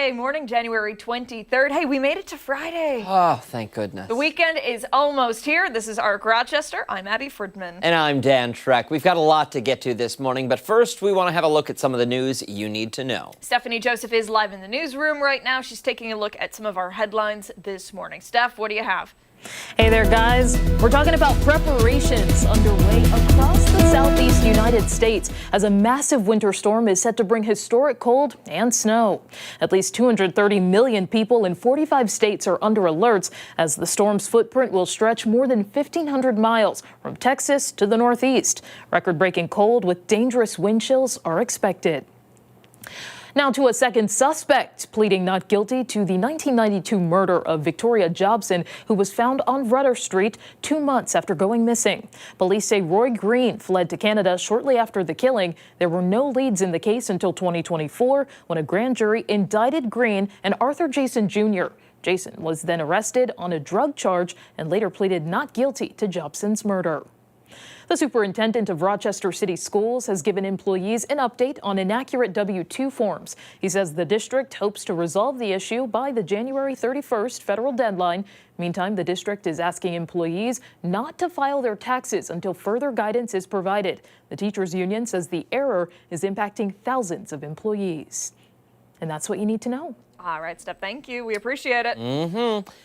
Friday morning, January 23rd. Hey, we made it to Friday. Oh, thank goodness. The weekend is almost here. This is Amerks Rochester. I'm Abby Fridman. And I'm Dan Schreck. We've got a lot to get to this morning, but first we want to have a look at some of the news you need to know. Stephanie Joseph is live in the newsroom right now. She's taking a look at some of our headlines this morning. Steph, what do you have? Hey there, guys. We're talking about preparations underway across the southeast United States as a massive winter storm is set to bring historic cold and snow. At least 230 million people in 45 states are under alerts as the storm's footprint will stretch more than 1,500 miles from Texas to the northeast. Record-breaking cold with dangerous wind chills are expected. Now to a second suspect pleading not guilty to the 1992 murder of Victoria Jobson, who was found on Rudder Street 2 months after going missing. Police say Roy Green fled to Canada shortly after the killing. There were no leads in the case until 2024 when a grand jury indicted Green and Arthur Jason Jr. Jason was then arrested on a drug charge and later pleaded not guilty to Jobson's murder. The superintendent of Rochester City Schools has given employees an update on inaccurate W-2 forms. He says the district hopes to resolve the issue by the January 31st federal deadline. Meantime, the district is asking employees not to file their taxes until further guidance is provided. The teachers union says the error is impacting thousands of employees. And that's what you need to know. All right, Steph, thank you. We appreciate it.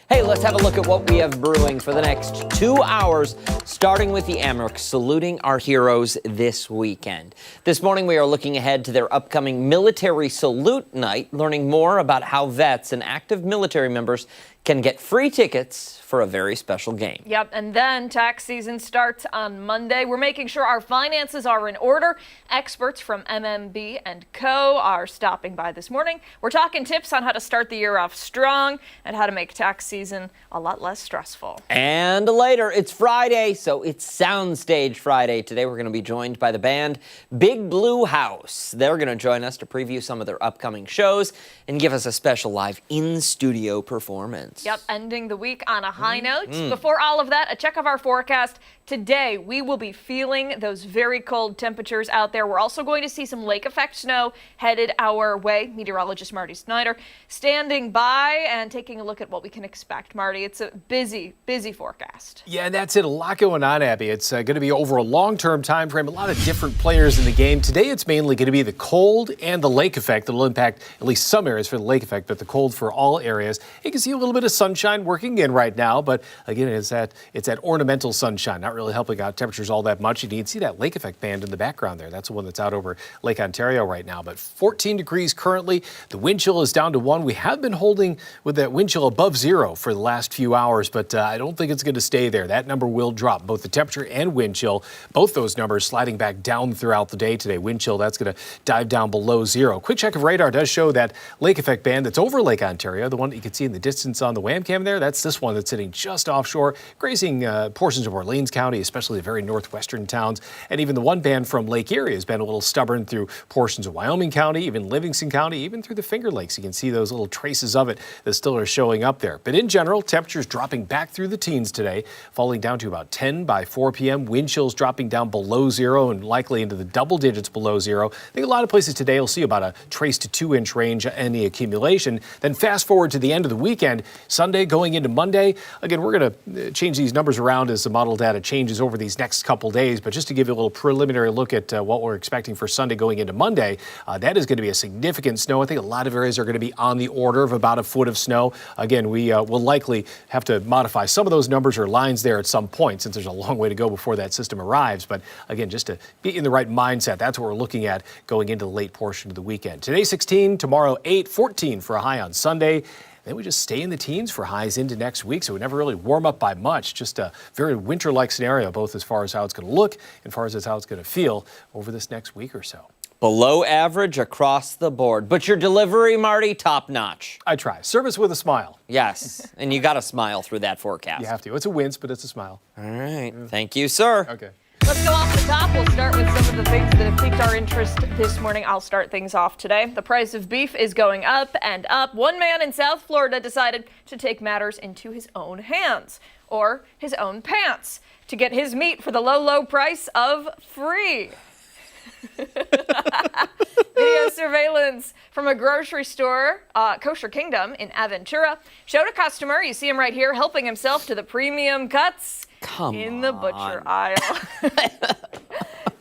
Hey, let's have a look at what we have brewing for the next 2 hours, starting with the Amerks saluting our heroes this weekend. This morning, we are looking ahead to their upcoming Military Salute Night, learning more about how vets and active military members can get free tickets for a very special game. Yep, and then tax season starts on Monday. We're making sure our finances are in order. Experts from MMB+CO are stopping by this morning. We're talking tips on how to start the year off strong and how to make tax season a lot less stressful. And later, it's Friday, so it's Soundstage Friday. Today, we're going to be joined by the band Big Blue House. They're going to join us to preview some of their upcoming shows and give us a special live in-studio performance. Yep, ending the week on a high note. Before all of that, a check of our forecast. Today, we will be feeling those very cold temperatures out there. We're also going to see some lake effect snow headed our way. Meteorologist Marty Snyder standing by and taking a look at what we can expect. Marty, it's a busy, busy forecast. Yeah, that's it. A lot going on, Abby. It's going to be over a long-term time frame. A lot of different players in the game. Today, it's mainly going to be the cold and the lake effect that will impact at least some areas for the lake effect, but the cold for all areas. You can see a little bit of sunshine working in right now, but again, it's that ornamental sunshine, not really helping out temperatures all that much. You can see that lake effect band in the background there. That's the one that's out over Lake Ontario right now, but 14 degrees currently. The wind chill is down to 1. We have been holding with that wind chill above 0 for the last few hours, but I don't think it's going to stay there. That number will drop, both the temperature and wind chill, both those numbers sliding back down throughout the day today. Wind chill, that's going to dive down below 0. Quick check of radar does show that lake effect band that's over Lake Ontario, the one that you can see in the distance on the wham cam there. That's this one that's sitting just offshore, grazing portions of Orleans County, especially the very northwestern towns. And even the one band from Lake Erie has been a little stubborn through portions of Wyoming County, even Livingston County, even through the Finger Lakes. You can see those little traces of it that still are showing up there. But in general, temperatures dropping back through the teens today, falling down to about 10 by 4 p.m. Wind chills dropping down below 0 and likely into the double digits below 0. I think a lot of places today will see about a trace to 2-inch range in the accumulation. Then fast forward to the end of the weekend, Sunday going into Monday. Again, we're going to change these numbers around as the model data changes over these next couple days, but just to give you a little preliminary look at what we're expecting for Sunday going into Monday, that is going to be a significant snow. I think a lot of areas are going to be on the order of about a foot of snow. Again, we will likely have to modify some of those numbers or lines there at some point since there's a long way to go before that system arrives. But again, just to be in the right mindset, that's what we're looking at going into the late portion of the weekend. Today 16, tomorrow 8, 14 for a high on Sunday. Then we just stay in the teens for highs into next week, so we never really warm up by much. Just a very winter-like scenario, both as far as how it's going to look and as far as how it's going to feel over this next week or so. Below average across the board. But your delivery, Marty, top notch. I try. Service with a smile. Yes, and you got to smile through that forecast. You have to. It's a wince, but it's a smile. All right. Thank you, sir. Okay. Let's go off the top. We'll start with some of the things that have piqued our interest this morning. I'll start things off today. The price of beef is going up and up. One man in South Florida decided to take matters into his own hands, or his own pants, to get his meat for the low, low price of free. Video surveillance from a grocery store, Kosher Kingdom in Aventura, showed a customer, you see him right here, helping himself to the premium cuts in the butcher aisle.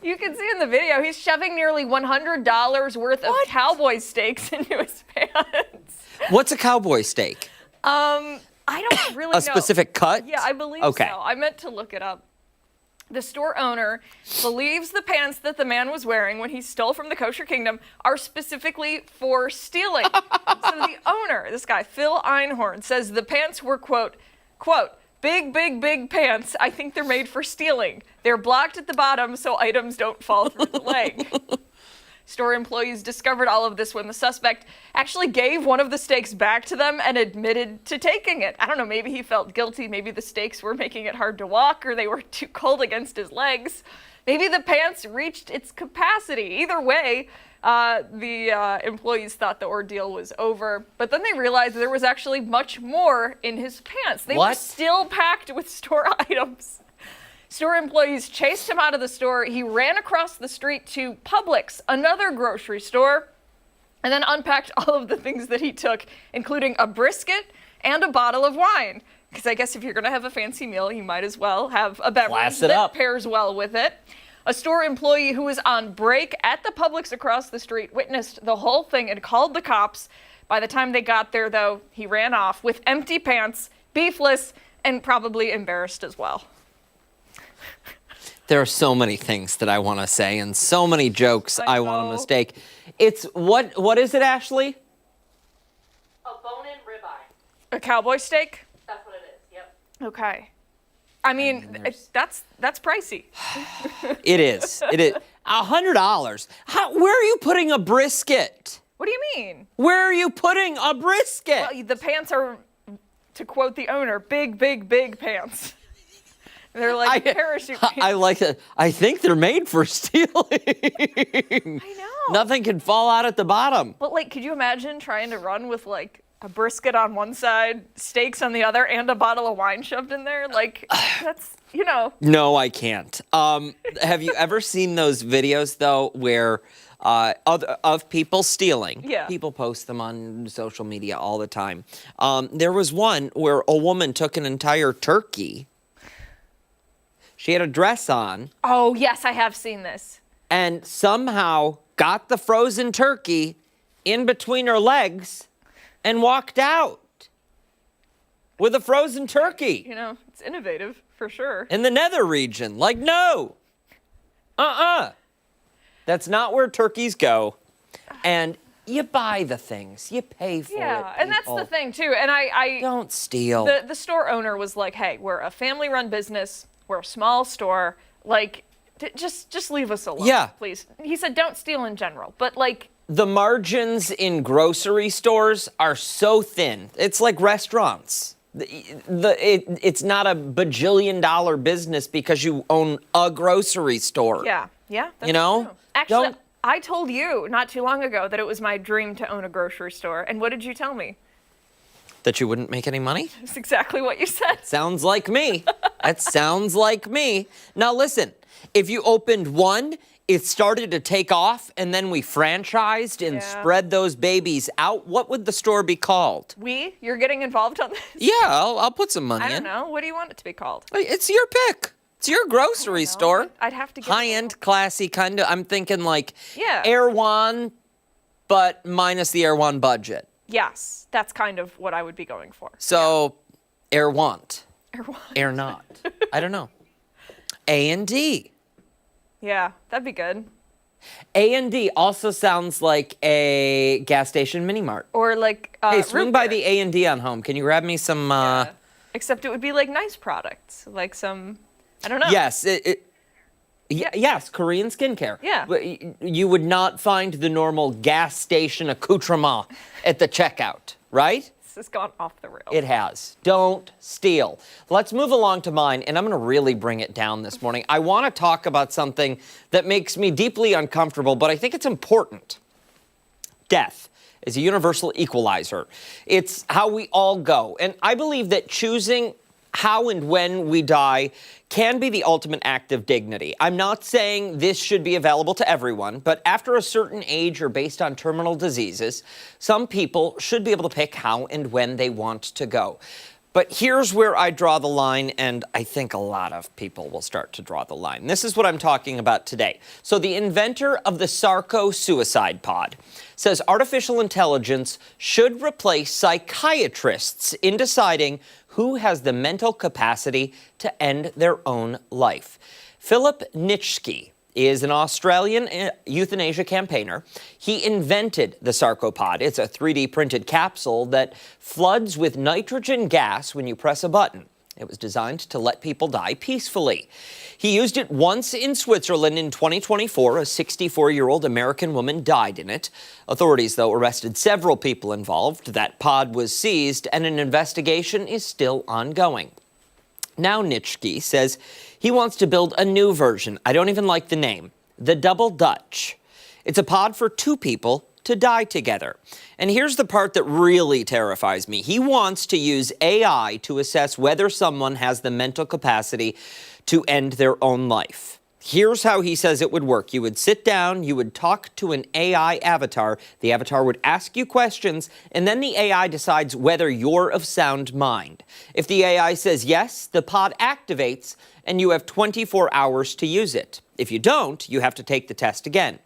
You can see in the video, he's shoving nearly $100 worth of cowboy steaks into his pants. What's a cowboy steak? I don't really know. A specific cut? Yeah, I believe so. I meant to look it up. The store owner believes the pants that the man was wearing when he stole from the Kosher Kingdom are specifically for stealing. So the owner, this guy, Phil Einhorn, says the pants were, quote, big, big, big pants. I think they're made for stealing. They're blocked at the bottom so items don't fall through the leg. Store employees discovered all of this when the suspect actually gave one of the steaks back to them and admitted to taking it. I don't know, maybe he felt guilty. Maybe the steaks were making it hard to walk or they were too cold against his legs. Maybe the pants reached its capacity. Either way, the employees thought the ordeal was over, but then they realized there was actually much more in his pants. They were still packed with store items. Store employees chased him out of the store. He ran across the street to Publix, another grocery store, and then unpacked all of the things that he took, including a brisket and a bottle of wine. Because I guess if you're going to have a fancy meal, you might as well have a beverage that pairs well with it. A store employee who was on break at the Publix across the street witnessed the whole thing and called the cops. By the time they got there, though, he ran off with empty pants, beefless, and probably embarrassed as well. There are so many things that I want to say and so many jokes I want to mistake. It's what is it, Ashley? A bone-in ribeye. A cowboy steak? That's what it is. Yep. Okay. I mean, that's pricey. It is. It is. $100. Where are you putting a brisket? What do you mean? Where are you putting a brisket? Well, the pants are, to quote the owner, big, big, big pants. They're like parachute pants. I like it. I think they're made for stealing. I know. Nothing can fall out at the bottom. But like, could you imagine trying to run with like a brisket on one side, steaks on the other, and a bottle of wine shoved in there? Like, that's, you know. No, I can't. Have you ever seen those videos, though, where of people stealing? Yeah. People post them on social media all the time. There was one where a woman took an entire turkey. She had a dress on. Oh, yes, I have seen this. And somehow got the frozen turkey in between her legs and walked out with a frozen turkey. You know, it's innovative for sure. In the nether region. Like, no. That's not where turkeys go. And you buy the things. You pay for it. Yeah, and that's the thing, too. And I don't steal. The store owner was like, hey, we're a family-run business. We're a small store. Like, just leave us alone, please. He said don't steal in general, but like... The margins in grocery stores are so thin. It's like restaurants. It's not a bajillion-dollar business because you own a grocery store. Yeah, that's you know? True. Actually, I told you not too long ago that it was my dream to own a grocery store. And what did you tell me? That you wouldn't make any money? That's exactly what you said. Sounds like me. That sounds like me. Now listen, if you opened one, it started to take off, and then we franchised and spread those babies out, what would the store be called? You're getting involved on this? Yeah, I'll put some money in. I don't know. What do you want it to be called? It's your pick. It's your grocery store. I'd have to get high-end, classy kind of. I'm thinking like Yeah. Erewhon, but minus the Erewhon budget. Yes, that's kind of what I would be going for. So, Erewhon. Erewhon. Air not. I don't know. A&D. Yeah, that'd be good. A&D also sounds like a gas station mini mart. Or like hey, swing root by beer. the A&D on home. Can you grab me some? Except it would be like nice products, like some, I don't know. Yes, yes, Korean skincare. Yeah. You would not find the normal gas station accoutrement at the checkout, right? This has gone off the rails. It has. Don't steal. Let's move along to mine, and I'm going to really bring it down this morning. I want to talk about something that makes me deeply uncomfortable, but I think it's important. Death is a universal equalizer. It's how we all go. And I believe that choosing how and when we die can be the ultimate act of dignity. I'm not saying this should be available to everyone, but after a certain age or based on terminal diseases, some people should be able to pick how and when they want to go. But here's where I draw the line, and I think a lot of people will start to draw the line. This is what I'm talking about today. So the inventor of the Sarco suicide pod says artificial intelligence should replace psychiatrists in deciding who has the mental capacity to end their own life. Philip Nitschke is an Australian euthanasia campaigner. He invented the sarcopod. It's a 3D printed capsule that floods with nitrogen gas when you press a button. It was designed to let people die peacefully. He used it once in Switzerland in 2024. A 64-year-old American woman died in it. Authorities, though, arrested several people involved. That pod was seized, and an investigation is still ongoing. Now Nitschke says he wants to build a new version. I don't even like the name. The Double Dutch. It's a pod for two people to die together. And here's the part that really terrifies me. He wants to use AI to assess whether someone has the mental capacity to end their own life. Here's how he says it would work. You would sit down, you would talk to an AI avatar. The avatar would ask you questions, and then the AI decides whether you're of sound mind. If the AI says yes, the pod activates, and you have 24 hours to use it. If you don't, you have to take the test again.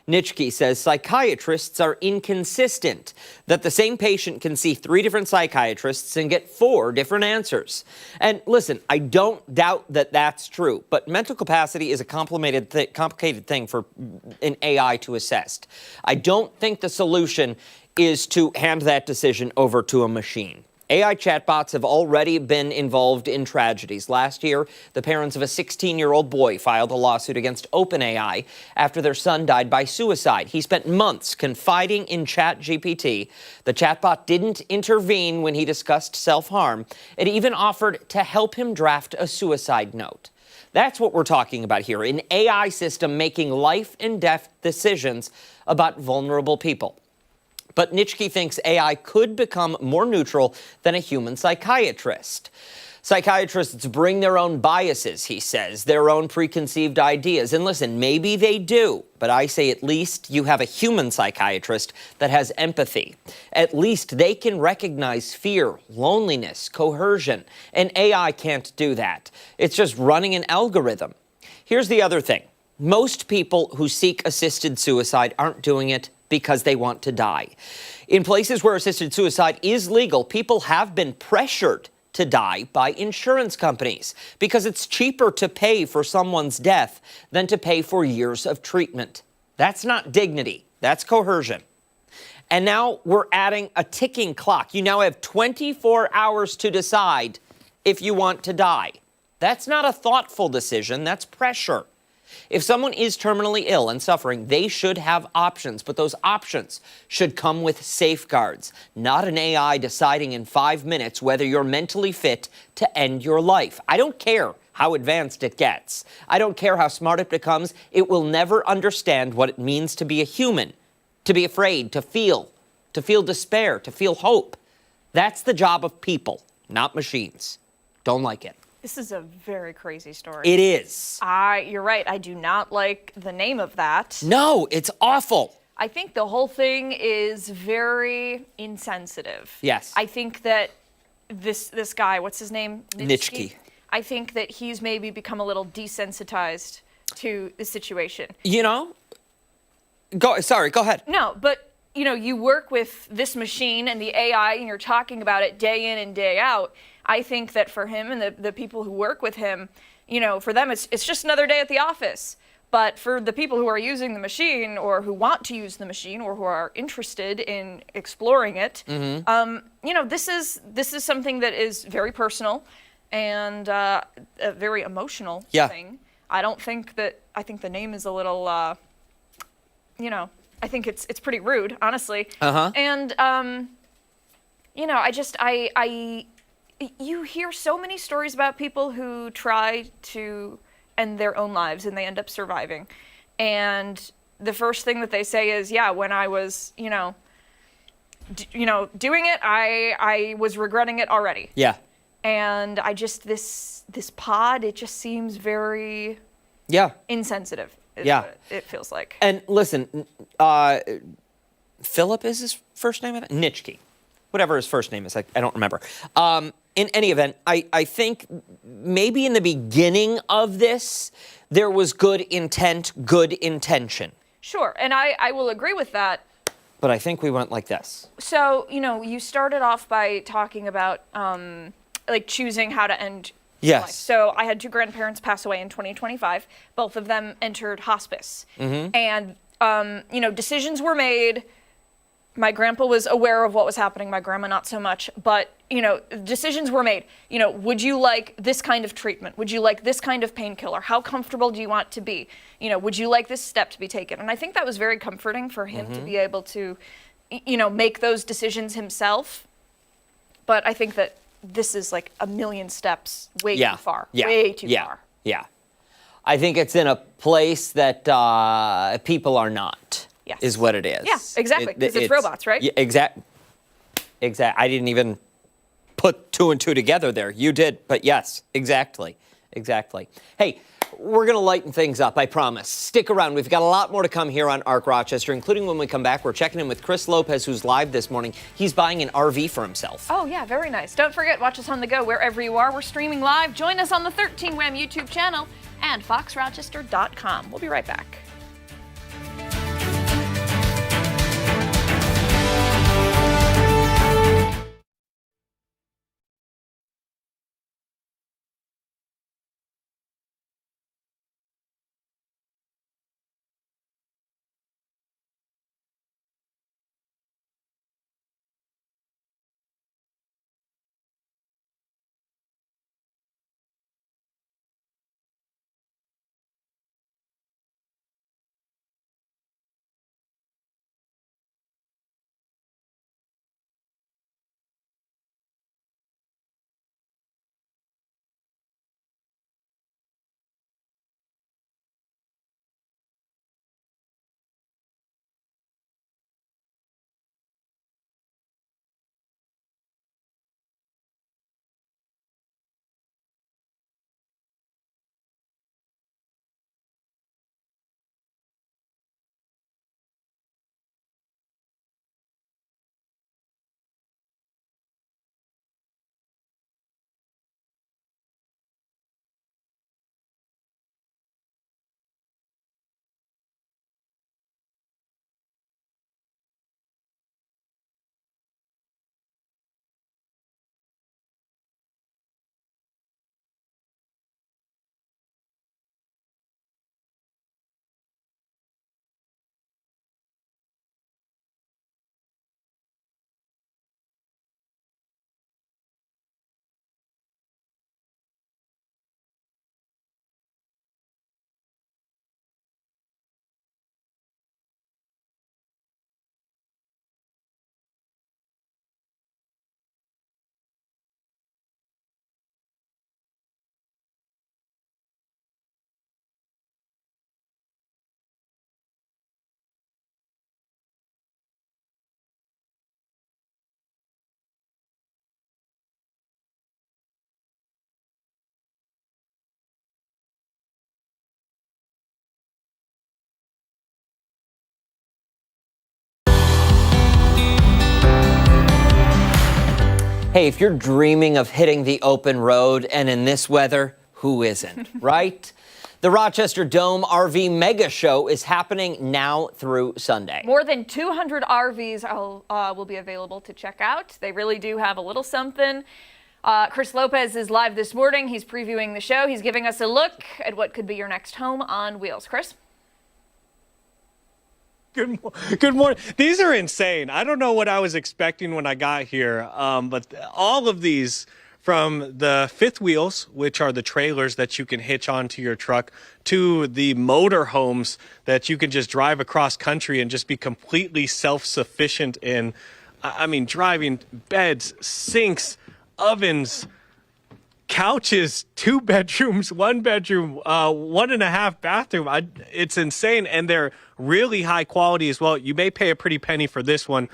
Nitschke says psychiatrists are inconsistent, that the same patient can see 3 different psychiatrists and get 4 different answers. And listen, I don't doubt that that's true, but mental capacity is a complicated thing for an AI to assess. I don't think the solution is to hand that decision over to a machine. AI chatbots have already been involved in tragedies. Last year, the parents of a 16-year-old boy filed a lawsuit against OpenAI after their son died by suicide. He spent months confiding in ChatGPT. The chatbot didn't intervene when he discussed self-harm. It even offered to help him draft a suicide note. That's what we're talking about here, an AI system making life and death decisions about vulnerable people. But Nitschke thinks AI could become more neutral than a human psychiatrist. Psychiatrists bring their own biases, he says, their own preconceived ideas. And listen, maybe they do, but I say at least you have a human psychiatrist that has empathy. At least they can recognize fear, loneliness, coercion. And AI can't do that. It's just running an algorithm. Here's the other thing. Most people who seek assisted suicide aren't doing it because they want to die. In places where assisted suicide is legal, people have been pressured to die by insurance companies because it's cheaper to pay for someone's death than to pay for years of treatment. That's not dignity. That's coercion. And now we're adding a ticking clock. You now have 24 hours to decide if you want to die. That's not a thoughtful decision. That's pressure. If someone is terminally ill and suffering, they should have options, but those options should come with safeguards, not an AI deciding in 5 minutes whether you're mentally fit to end your life. I don't care how advanced it gets. I don't care how smart it becomes. It will never understand what it means to be a human, to be afraid, to feel despair, to feel hope. That's the job of people, not machines. Don't like it. This is a very crazy story. It is. You're right. I do not like the name of that. No, it's awful. I think the whole thing is very insensitive. Yes. I think that this guy, what's his name? Nitschke. I think that he's maybe become a little desensitized to the situation. You know, go ahead. No, but you work with this machine and the AI and you're talking about it day in and day out. I think that for him and the people who work with him, for them it's just another day at the office. But for the people who are using the machine or who want to use the machine or who are interested in exploring it, this is something that is very personal and a very emotional thing. I think the name is a little, I think it's pretty rude, honestly. And, you hear so many stories about people who try to end their own lives and they end up surviving. And the first thing that they say is, yeah, when I was, doing it, I was regretting it already. Yeah. And I just, this pod, it just seems very insensitive. Yeah. What it feels like. And listen, Philip is his first name? Nitschke. Whatever his first name is, I don't remember. In any event, I think maybe in the beginning of this, there was good intent, good intention. Sure, and I will agree with that. But I think we went like this. So, you started off by talking about like choosing how to end life. So I had 2 grandparents pass away in 2025. Both of them entered hospice. And, decisions were made. My grandpa was aware of what was happening, my grandma not so much, but, decisions were made. Would you like this kind of treatment? Would you like this kind of painkiller? How comfortable do you want to be? Would you like this step to be taken? And I think that was very comforting for him to be able to, make those decisions himself. But I think that this is like a million steps way too far. Way too far. Yeah. I think it's in a place that people are not. Yes. Is what it is. Yeah, exactly. Because it's robots, right? Yeah, exactly. I didn't even put 2 and 2 together there. You did, but yes, exactly. Hey, we're going to lighten things up, I promise. Stick around. We've got a lot more to come here on ARC Rochester, including when we come back, we're checking in with Chris Lopez, who's live this morning. He's buying an RV for himself. Oh, yeah, very nice. Don't forget, watch us on the go wherever you are. We're streaming live. Join us on the 13 Wham YouTube channel and foxrochester.com. We'll be right back. Hey, if you're dreaming of hitting the open road, and in this weather, who isn't, right? The Rochester Dome RV Mega Show is happening now through Sunday. More than 200 RVs will be available to check out. They really do have a little something. Chris Lopez is live this morning. He's previewing the show. He's giving us a look at what could be your next home on wheels. Chris? Good morning. These are insane. I don't know what I was expecting when I got here, but all of these, from the fifth wheels, which are the trailers that you can hitch onto your truck, to the motor homes that you can just drive across country and just be completely self-sufficient in. I mean, driving beds, sinks, ovens, couches, 2 bedrooms, 1 bedroom, 1.5 bathroom. It's insane. And they're really high quality as well. You may pay a pretty penny for this one.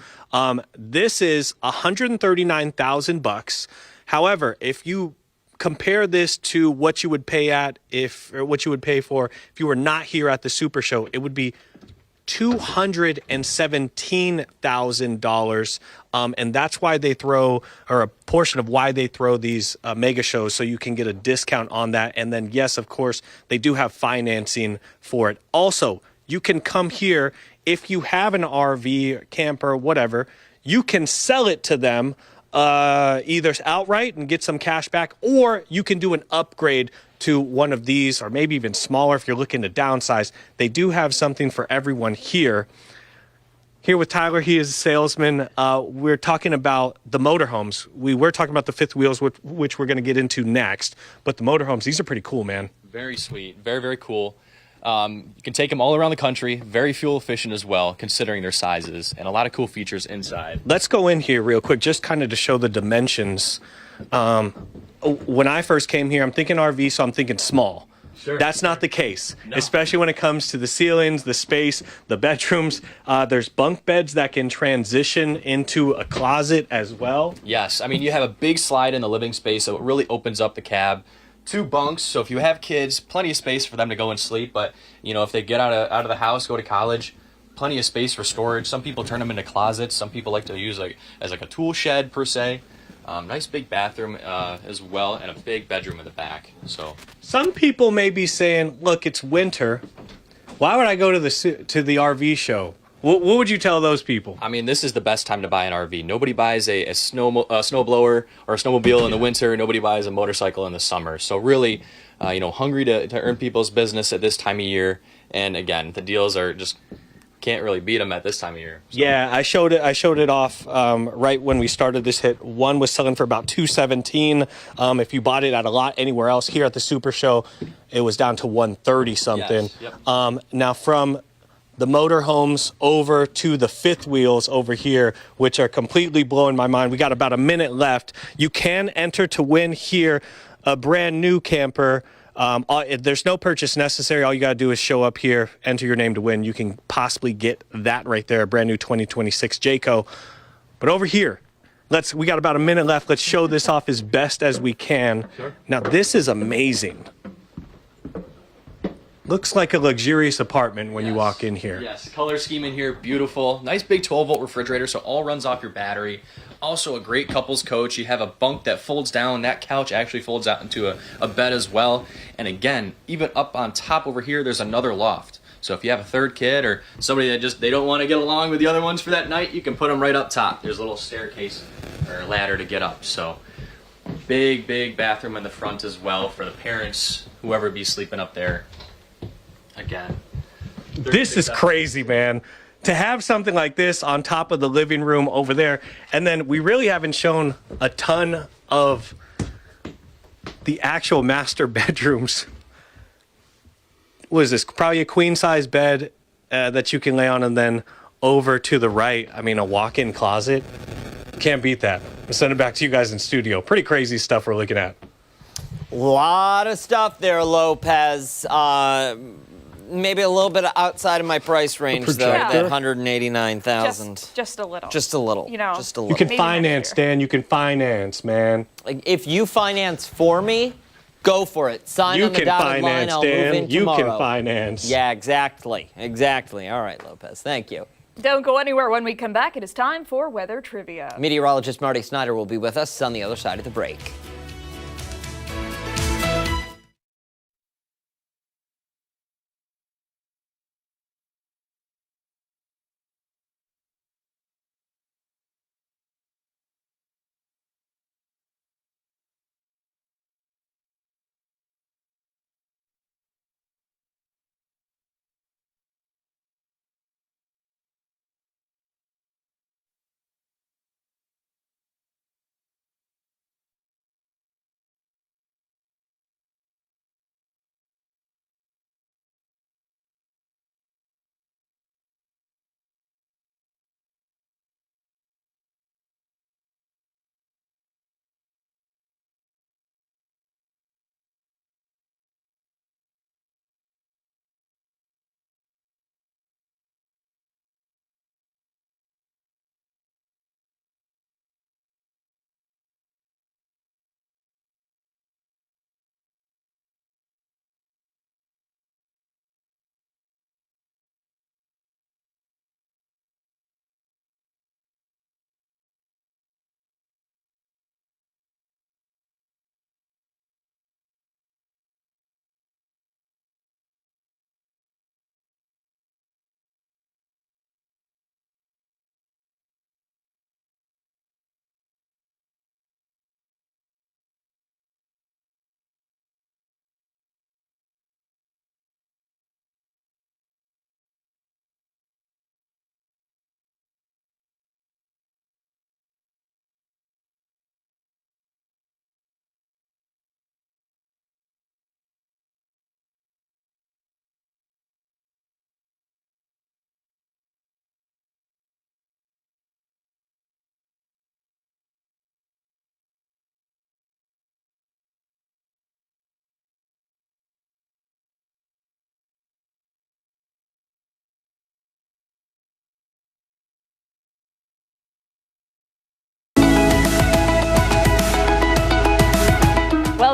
This is $139,000. However, if you compare this to what you would pay for if you were not here at the Super Show, it would be $217,000. And that's why they throw, or a portion of why they throw these mega shows, so you can get a discount on that. And then, yes, of course, they do have financing for it. Also, you can come here if you have an RV, camper, whatever, you can sell it to them either outright and get some cash back, or you can do an upgrade to one of these, or maybe even smaller if you're looking to downsize. They do have something for everyone here. Here with Tyler, he is a salesman. We're talking about the motorhomes. We were talking about the fifth wheels, which we're going to get into next. But the motorhomes, these are pretty cool, man. Very sweet. Very, very cool. You can take them all around the country. Very fuel efficient as well, considering their sizes, and a lot of cool features inside. Let's go in here real quick, just kind of to show the dimensions. When I first came here, I'm thinking RV, so I'm thinking small. Sure. That's not the case, especially when it comes to the ceilings, the space, the bedrooms. There's bunk beds that can transition into a closet as well. Yes, I mean, you have a big slide in the living space, so it really opens up the cab. 2 bunks, so if you have kids, plenty of space for them to go and sleep. But, you know, if they get out of the house, go to college, plenty of space for storage. Some people turn them into closets. Some people like to use as a tool shed, per se. Nice big bathroom as well, and a big bedroom in the back. So some people may be saying, look, it's winter. Why would I go to the RV show? What would you tell those people? I mean, this is the best time to buy an RV. Nobody buys a snowblower or a snowmobile in the winter. Nobody buys a motorcycle in the summer. So really, hungry to earn people's business at this time of year. And again, the deals are just can't really beat them at this time of year. So. Yeah, I showed it off right when we started this hit. One was selling for about $217. If you bought it at a lot anywhere else, here at the Super Show, it was down to $130 something. Yes, yep. Now from the motorhomes over to the fifth wheels over here, which are completely blowing my mind. We got about a minute left. You can enter to win here a brand new camper. There's no purchase necessary. All you got to do is show up here, enter your name to win. You can possibly get that right there, a brand new 2026 Jayco. But over here, we got about a minute left. Let's show this off as best as we can. Sure. Now, this is amazing. Looks like a luxurious apartment when you walk in here. Yes, color scheme in here, beautiful. Nice big 12-volt refrigerator, so all runs off your battery. Also a great couples coach. You have a bunk that folds down. That couch actually folds out into a bed as well. And again, even up on top over here, there's another loft. So if you have a third kid or somebody that they don't want to get along with the other ones for that night, you can put them right up top. There's a little staircase or ladder to get up. So big, big bathroom in the front as well for the parents, whoever be sleeping up there. Again, this is crazy, man. To have something like this on top of the living room over there, and then we really haven't shown a ton of the actual master bedrooms. What is this? Probably a queen-size bed that you can lay on, and then over to the right, I mean, a walk-in closet. Can't beat that. I'll send it back to you guys in studio. Pretty crazy stuff we're looking at. A lot of stuff there, Lopez. Maybe a little bit outside of my price range, though. That $189,000. Just a little. Just a little. You know, just a little. You can Maybe finance, next year. Dan. You can finance, man. Like, if you finance for me, go for it. Sign You on the can dotted line. finance, I'll move Dan. in You tomorrow. can finance. Yeah, exactly. Exactly. All right, Lopez. Thank you. Don't go anywhere. When we come back, it is time for weather trivia. Meteorologist Marty Snyder will be with us on the other side of the break.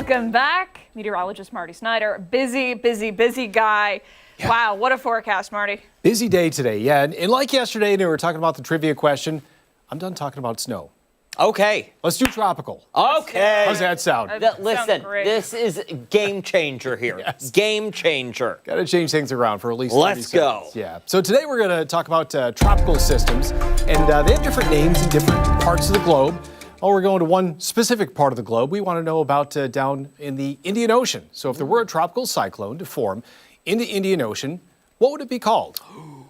Welcome back, meteorologist Marty Snyder. Busy, busy, busy guy. Yeah. Wow, what a forecast, Marty. Busy day today, yeah. And like yesterday, we were talking about the trivia question. I'm done talking about snow. Okay. Let's do tropical. Okay. How's that sound? Listen, this is game changer here. Yes. Game changer. Got to change things around for at least 30 Let's seconds. go. Yeah. So today we're going to talk about tropical systems, and they have different names in different parts of the globe. Well, we're going to one specific part of the globe. We want to know about down in the Indian Ocean. So if there were a tropical cyclone to form in the Indian Ocean, what would it be called?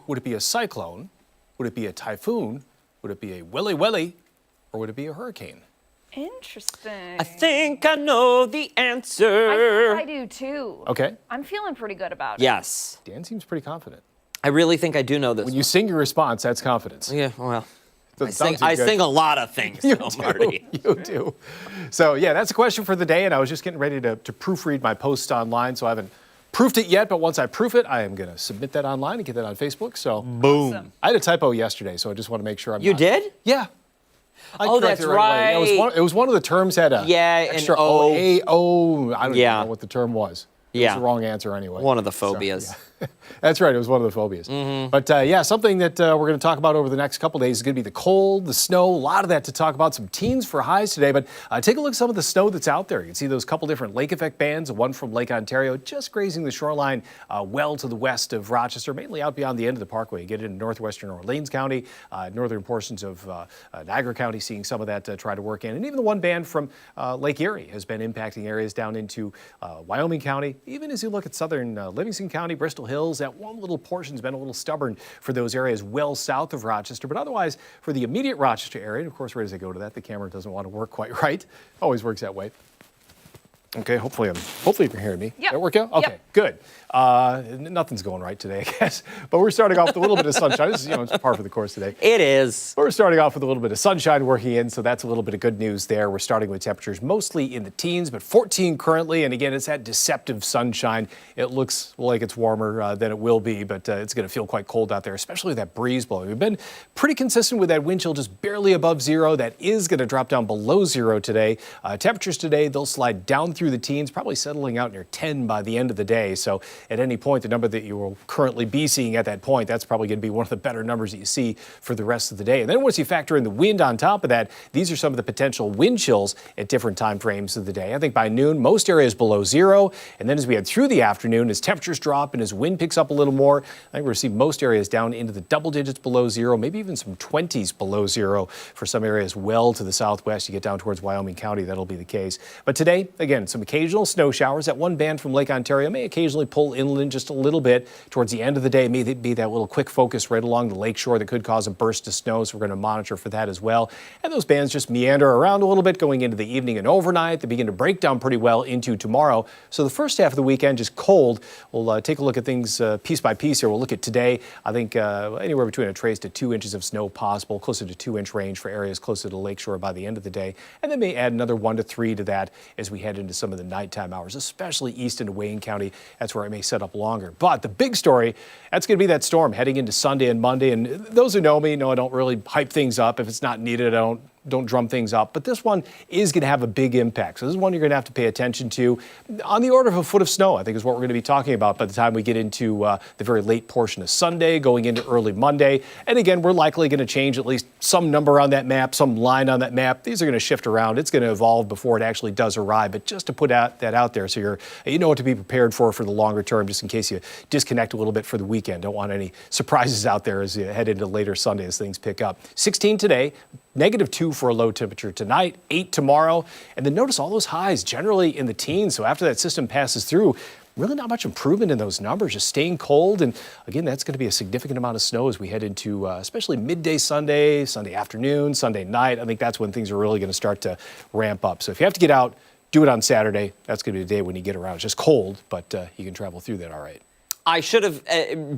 Would it be a cyclone? Would it be a typhoon? Would it be a willy willy? Or would it be a hurricane? Interesting. I think I know the answer. I do too. Okay. I'm feeling pretty good about it. Yes. Dan seems pretty confident. I really think I do know this. When you sing your response, that's confidence. Yeah, well, Doesn't I sound too good. sing a lot of things, You though, do. Marty. You do. So, yeah, that's a question for the day, and I was just getting ready to proofread my post online, so I haven't proofed it yet, but once I proof it, I am going to submit that online and get that on Facebook. So, Boom. Awesome. I had a typo yesterday, so I just want to make sure I'm You not- did? Yeah. I Oh, corrected that's it right away. right. It was one of the terms had a Yeah, extra an O. O. I don't even Yeah. know what the term was. It Yeah. was the wrong answer anyway. One of the So, phobias. yeah. That's right. It was one of the phobias. But yeah, something that we're going to talk about over the next couple days is going to be the cold, the snow, a lot of that to talk about. Some teens for highs today. But take a look at some of the snow that's out there. You can see those couple different lake effect bands, one from Lake Ontario just grazing the shoreline well to the west of Rochester, mainly out beyond the end of the parkway. You get into northwestern Orleans County, northern portions of Niagara County, seeing some of that try to work in. And even the one band from Lake Erie has been impacting areas down into Wyoming County. Even as you look at southern Livingston County, Bristol Hills, that one little portion's been a little stubborn for those areas well south of Rochester. But otherwise, for the immediate Rochester area, and of course, right as I go to that, the camera doesn't want to work quite right. Always works that way. Okay, hopefully you can hear me. Yep. That work out? Okay, Yep. good. Nothing's going right today, I guess. But we're starting off with a little bit of sunshine. This is, it's par for the course today. It is. But we're starting off with a little bit of sunshine working in, so that's a little bit of good news there. We're starting with temperatures mostly in the teens, but 14 currently. And again, it's that deceptive sunshine. It looks like it's warmer than it will be, but it's going to feel quite cold out there, especially with that breeze blowing. We've been pretty consistent with that wind chill just barely above zero. That is going to drop down below zero today. Temperatures today, they'll slide down through the teens, probably settling out near 10 by the end of the day. So at any point, the number that you will currently be seeing at that point, that's probably going to be one of the better numbers that you see for the rest of the day. And then once you factor in the wind on top of that, these are some of the potential wind chills at different time frames of the day. I think by noon, most areas below zero. And then as we head through the afternoon, as temperatures drop and as wind picks up a little more, I think we're going to see most areas down into the double digits below zero, maybe even some 20s below zero for some areas well to the southwest. You get down towards Wyoming County, that'll be the case. But today, again, some occasional snow showers. That one band from Lake Ontario may occasionally pull inland just a little bit towards the end of the day. May be that little quick focus right along the lakeshore that could cause a burst of snow, so we're going to monitor for that as well. And those bands just meander around a little bit going into the evening and overnight. They begin to break down pretty well into tomorrow. So the first half of the weekend just cold. We'll take a look at things piece by piece here. We'll look at today. I think anywhere between a trace to 2 inches of snow possible, closer to 2-inch range for areas closer to the lakeshore by the end of the day. And then may add another 1 to 3 to that as we head into some of the nighttime hours, especially east into Wayne County. That's where it may set up longer. But the big story, that's going to be that storm heading into Sunday and Monday. And those who know me know I don't really hype things up. If it's not needed, I don't drum things up. But this one is going to have a big impact. So this is one you're going to have to pay attention to. On the order of a foot of snow, I think is what we're going to be talking about by the time we get into the very late portion of Sunday, going into early Monday. And again, we're likely going to change at least some number on that map, some line on that map. These are going to shift around. It's going to evolve before it actually does arrive. But just to put that out there so you know what to be prepared for the longer term, just in case you disconnect a little bit for the weekend. Don't want any surprises out there as you head into later Sunday as things pick up. 16 today. -2 for a low temperature tonight, 8 tomorrow. And then notice all those highs generally in the teens. So after that system passes through, really not much improvement in those numbers, just staying cold. And again, that's going to be a significant amount of snow as we head into especially midday Sunday, Sunday afternoon, Sunday night. I think that's when things are really going to start to ramp up. So if you have to get out, do it on Saturday. That's going to be the day when you get around. It's just cold, but you can travel through that all right. I should have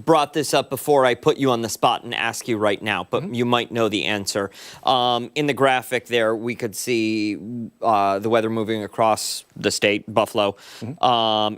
brought this up before I put you on the spot and ask you right now, but you might know the answer. In the graphic there, we could see the weather moving across the state, Buffalo,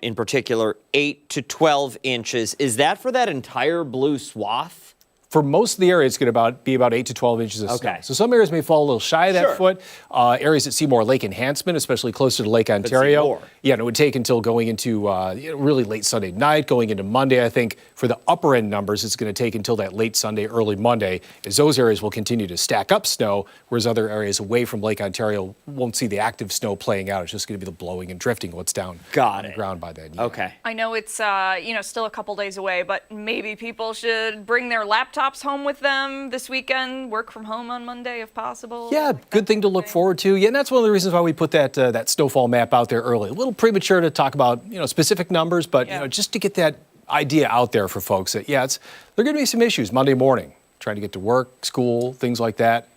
in particular, 8 to 12 inches. Is that for that entire blue swath? For most of the area, it's going to be about 8 to 12 inches of snow. Okay. So some areas may fall a little shy of that Sure. foot. Areas that see more lake enhancement, especially closer to Lake Ontario. more. Yeah, and it would take until going into really late Sunday night, going into Monday. I think for the upper end numbers, it's going to take until that late Sunday, early Monday, as those areas will continue to stack up snow, whereas other areas away from Lake Ontario won't see the active snow playing out. It's just going to be the blowing and drifting of what's down on the ground by then. Yeah. Okay. I know it's still a couple days away, but maybe people should bring their laptops home with them this weekend. Work from home on Monday if possible. Yeah, good thing to look forward to. Yeah, and that's one of the reasons why we put that snowfall map out there early. A little premature to talk about specific numbers, but just to get that idea out there for folks that there are going to be some issues Monday morning, trying to get to work, school, things like that.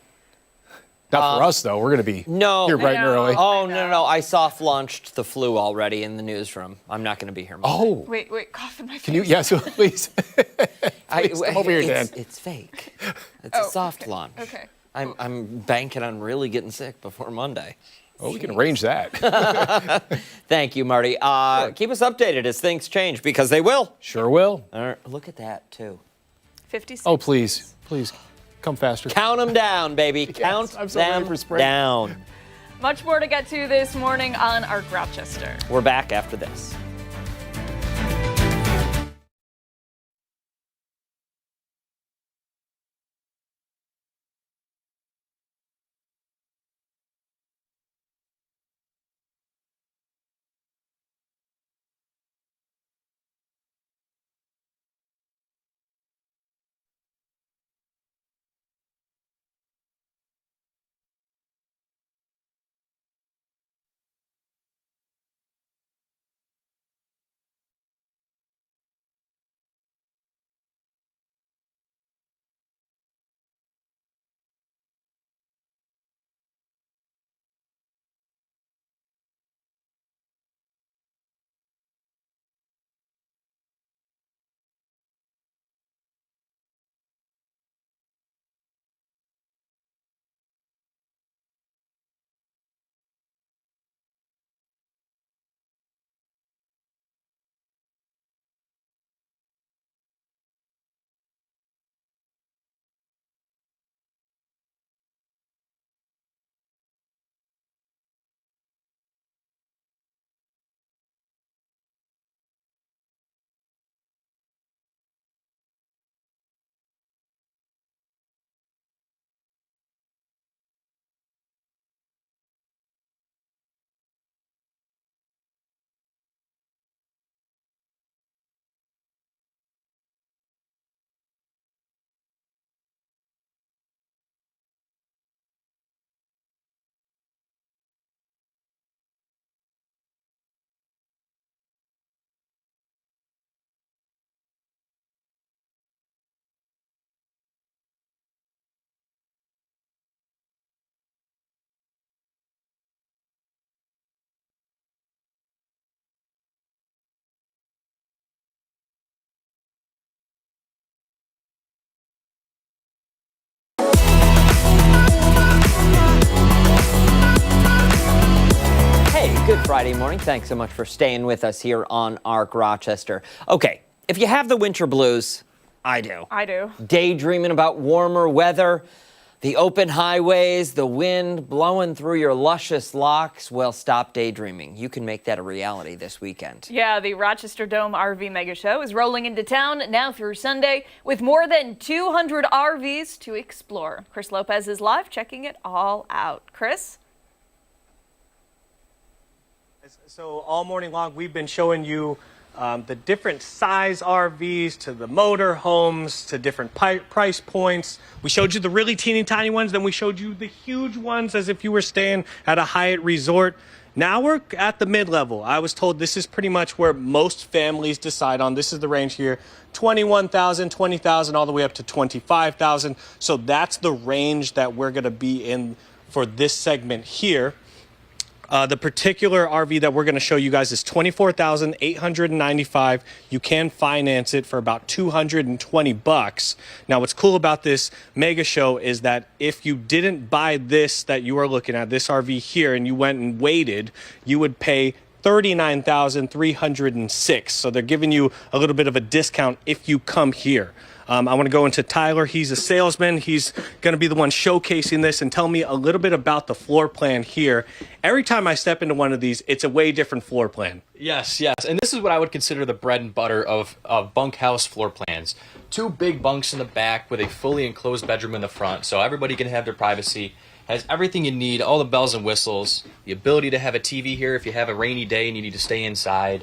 Not for us though. We're going to be here bright and early. Oh, no. I soft launched the flu already in the newsroom. I'm not going to be here Monday. Oh. Wait, cough in my face. Can you? Yes, please. Please, come over here, Dan. It's fake. It's a soft launch. Okay. I'm banking on really getting sick before Monday. Oh, we can arrange that. Thank you, Marty. Keep us updated as things change, because they will. Sure will. Look at that, too. 56. Oh, please. Come faster. Count them down, baby. Count I'm so ready them for spring. down. Much more to get to this morning on our Rochester. We're back after this. Good Friday morning. Thanks so much for staying with us here on ARC Rochester. Okay, if you have the winter blues, I do. I do. Daydreaming about warmer weather, the open highways, the wind blowing through your luscious locks, well, stop daydreaming. You can make that a reality this weekend. Yeah, the Rochester Dome RV Mega Show is rolling into town now through Sunday with more than 200 RVs to explore. Chris Lopez is live checking it all out. Chris? So all morning long, we've been showing you the different size RVs to the motor homes to different price points. We showed you the really teeny tiny ones, then we showed you the huge ones as if you were staying at a Hyatt resort. Now we're at the mid-level. I was told this is pretty much where most families decide on. This is the range here, 21,000, 20,000, all the way up to 25,000. So that's the range that we're going to be in for this segment here. The particular RV that we're going to show you guys is $24,895. You can finance it for about $220. Now, what's cool about this mega show is that if you didn't buy this that you are looking at, this RV here, and you went and waited, you would pay $39,306. So they're giving you a little bit of a discount if you come here. I want to go into Tyler. He's a salesman. He's going to be the one showcasing this and tell me a little bit about the floor plan here. Every time I step into one of these, it's a way different floor plan. Yes, yes. And this is what I would consider the bread and butter of bunkhouse floor plans. 2 big bunks in the back with a fully enclosed bedroom in the front, so everybody can have their privacy. Has everything you need, all the bells and whistles, the ability to have a TV here if you have a rainy day and you need to stay inside,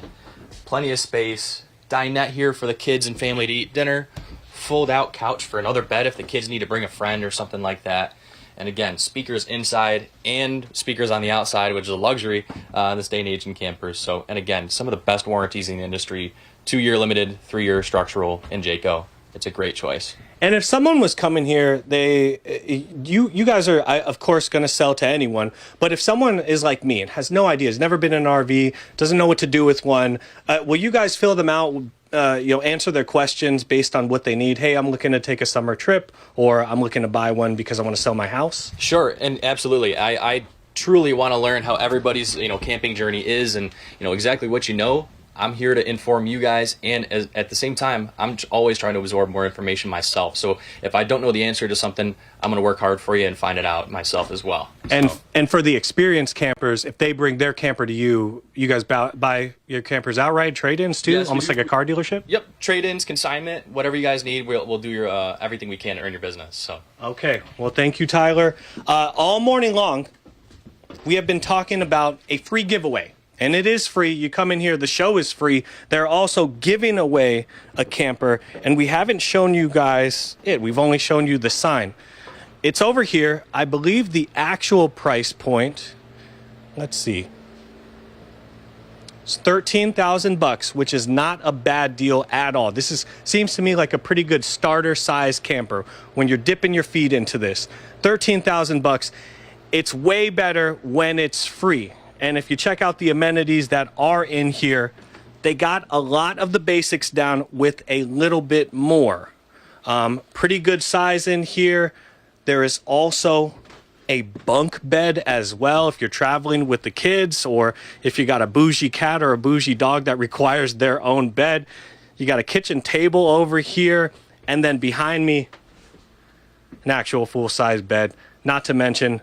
plenty of space, dinette here for the kids and family to eat dinner, fold out couch for another bed if the kids need to bring a friend or something like that. And again, speakers inside and speakers on the outside, which is a luxury in this day and age in campers. So, and again, some of the best warranties in the industry, 2-year limited, 3-year structural in Jayco. It's a great choice. And if someone was coming here, you guys are, of course, going to sell to anyone. But if someone is like me and has no idea, has never been in an RV, doesn't know what to do with one, will you guys fill them out, answer their questions based on what they need? Hey, I'm looking to take a summer trip, or I'm looking to buy one because I want to sell my house. Sure, and absolutely. I truly want to learn how everybody's camping journey is, and exactly what you know. I'm here to inform you guys, and at the same time, I'm always trying to absorb more information myself. So if I don't know the answer to something, I'm going to work hard for you and find it out myself as well. And for the experienced campers, if they bring their camper to you, you guys buy your campers outright, trade-ins too, Yes, almost like a car dealership? Yep, trade-ins, consignment, whatever you guys need, we'll do your everything we can to earn your business. So Okay, well, thank you, Tyler. All morning long, we have been talking about a free giveaway. And it is free. You come in here, the show is free. They're also giving away a camper, and we haven't shown you guys it. We've only shown you the sign. It's over here. I believe the actual price point, let's see, it's $13,000, which is not a bad deal at all. This seems to me like a pretty good starter size camper when you're dipping your feet into this. $13,000. It's way better when it's free. And if you check out the amenities that are in here, they got a lot of the basics down with a little bit more. Pretty good size in here. There is also a bunk bed as well if you're traveling with the kids, or if you got a bougie cat or a bougie dog that requires their own bed. You got a kitchen table over here, and then behind me, an actual full-size bed. Not to mention,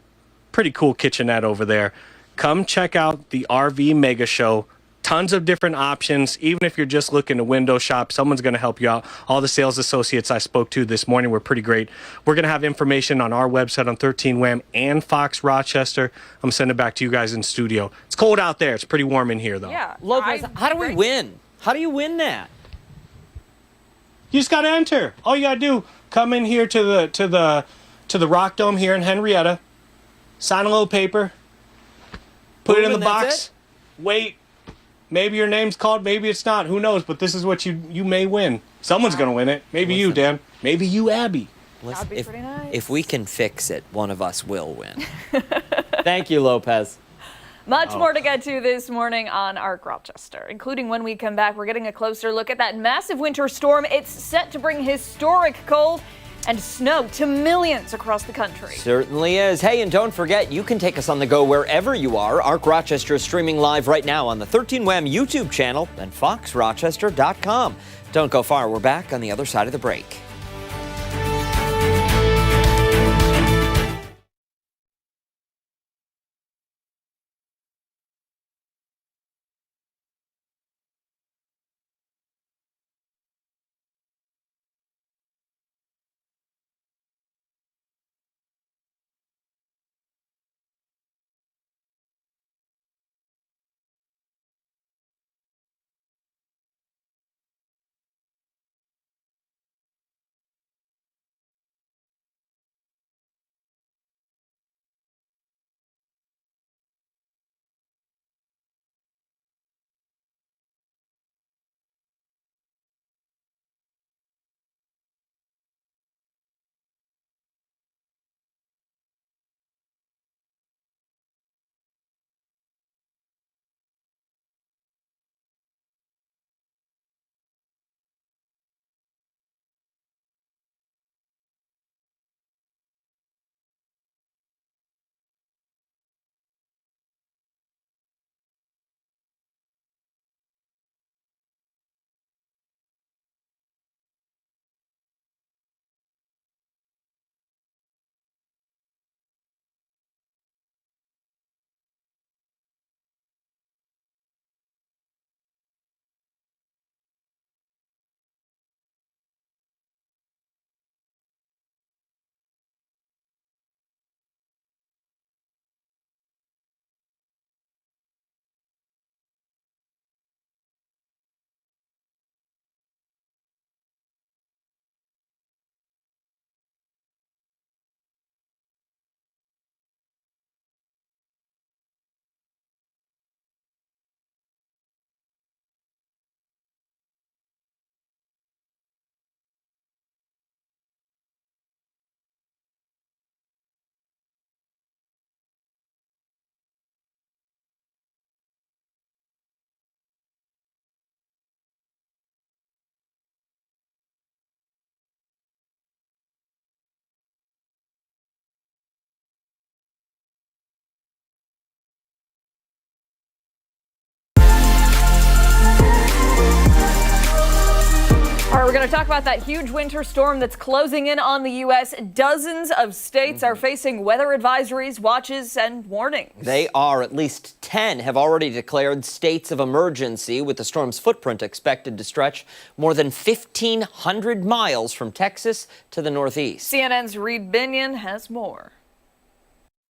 pretty cool kitchenette over there. Come check out the RV Mega Show. Tons of different options. Even if you're just looking to window shop, someone's going to help you out. All the sales associates I spoke to this morning were pretty great. We're going to have information on our website on 13WHAM and Fox Rochester. I'm going to send it back to you guys in studio. It's cold out there. It's pretty warm in here, though. Yeah. Lopez, how do we win? How do you win that? You just got to enter. All you got to do, come in here to the Rock Dome here in Henrietta, sign a little paper, put it in the box, wait. Maybe your name's called, maybe it's not. Who knows? But this is what you may win. Someone's going to win it. Maybe you, Dan. Maybe you, Abby. That'd be pretty nice. If we can fix it, one of us will win. Thank you, Lopez. Much more to get to this morning on Arc Rochester, including when we come back, we're getting a closer look at that massive winter storm. It's set to bring historic cold and snow to millions across the country. Certainly is. Hey, and don't forget, you can take us on the go wherever you are. Arc Rochester is streaming live right now on the 13WHAM YouTube channel and foxrochester.com. Don't go far. We're back on the other side of the break. we're going to talk about that huge winter storm that's closing in on the U.S. Dozens of states are facing weather advisories, watches, and warnings. They are. At least 10 have already declared states of emergency, with the storm's footprint expected to stretch more than 1,500 miles from Texas to the northeast. CNN's Reed Binion has more.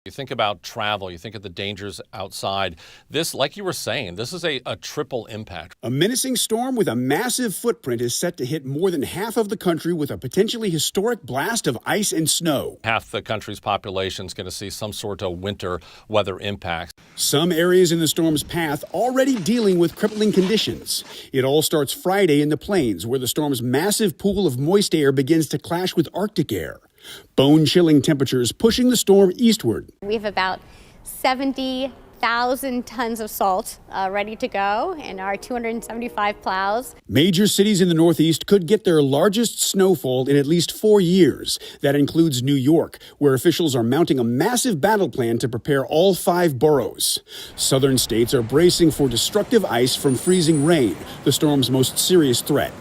You think about travel, you think of the dangers outside. This, like you were saying, this is a triple impact. A menacing storm with a massive footprint is set to hit more than half of the country with a potentially historic blast of ice and snow. Half the country's population is going to see some sort of winter weather impact. Some areas in the storm's path already dealing with crippling conditions. It all starts Friday in the plains, where the storm's massive pool of moist air begins to clash with Arctic air. Bone-chilling temperatures pushing the storm eastward. We have about 70,000 tons of salt ready to go in our 275 plows. Major cities in the Northeast could get their largest snowfall in at least 4 years. That includes New York, where officials are mounting a massive battle plan to prepare all 5 boroughs. Southern states are bracing for destructive ice from freezing rain, the storm's most serious threat,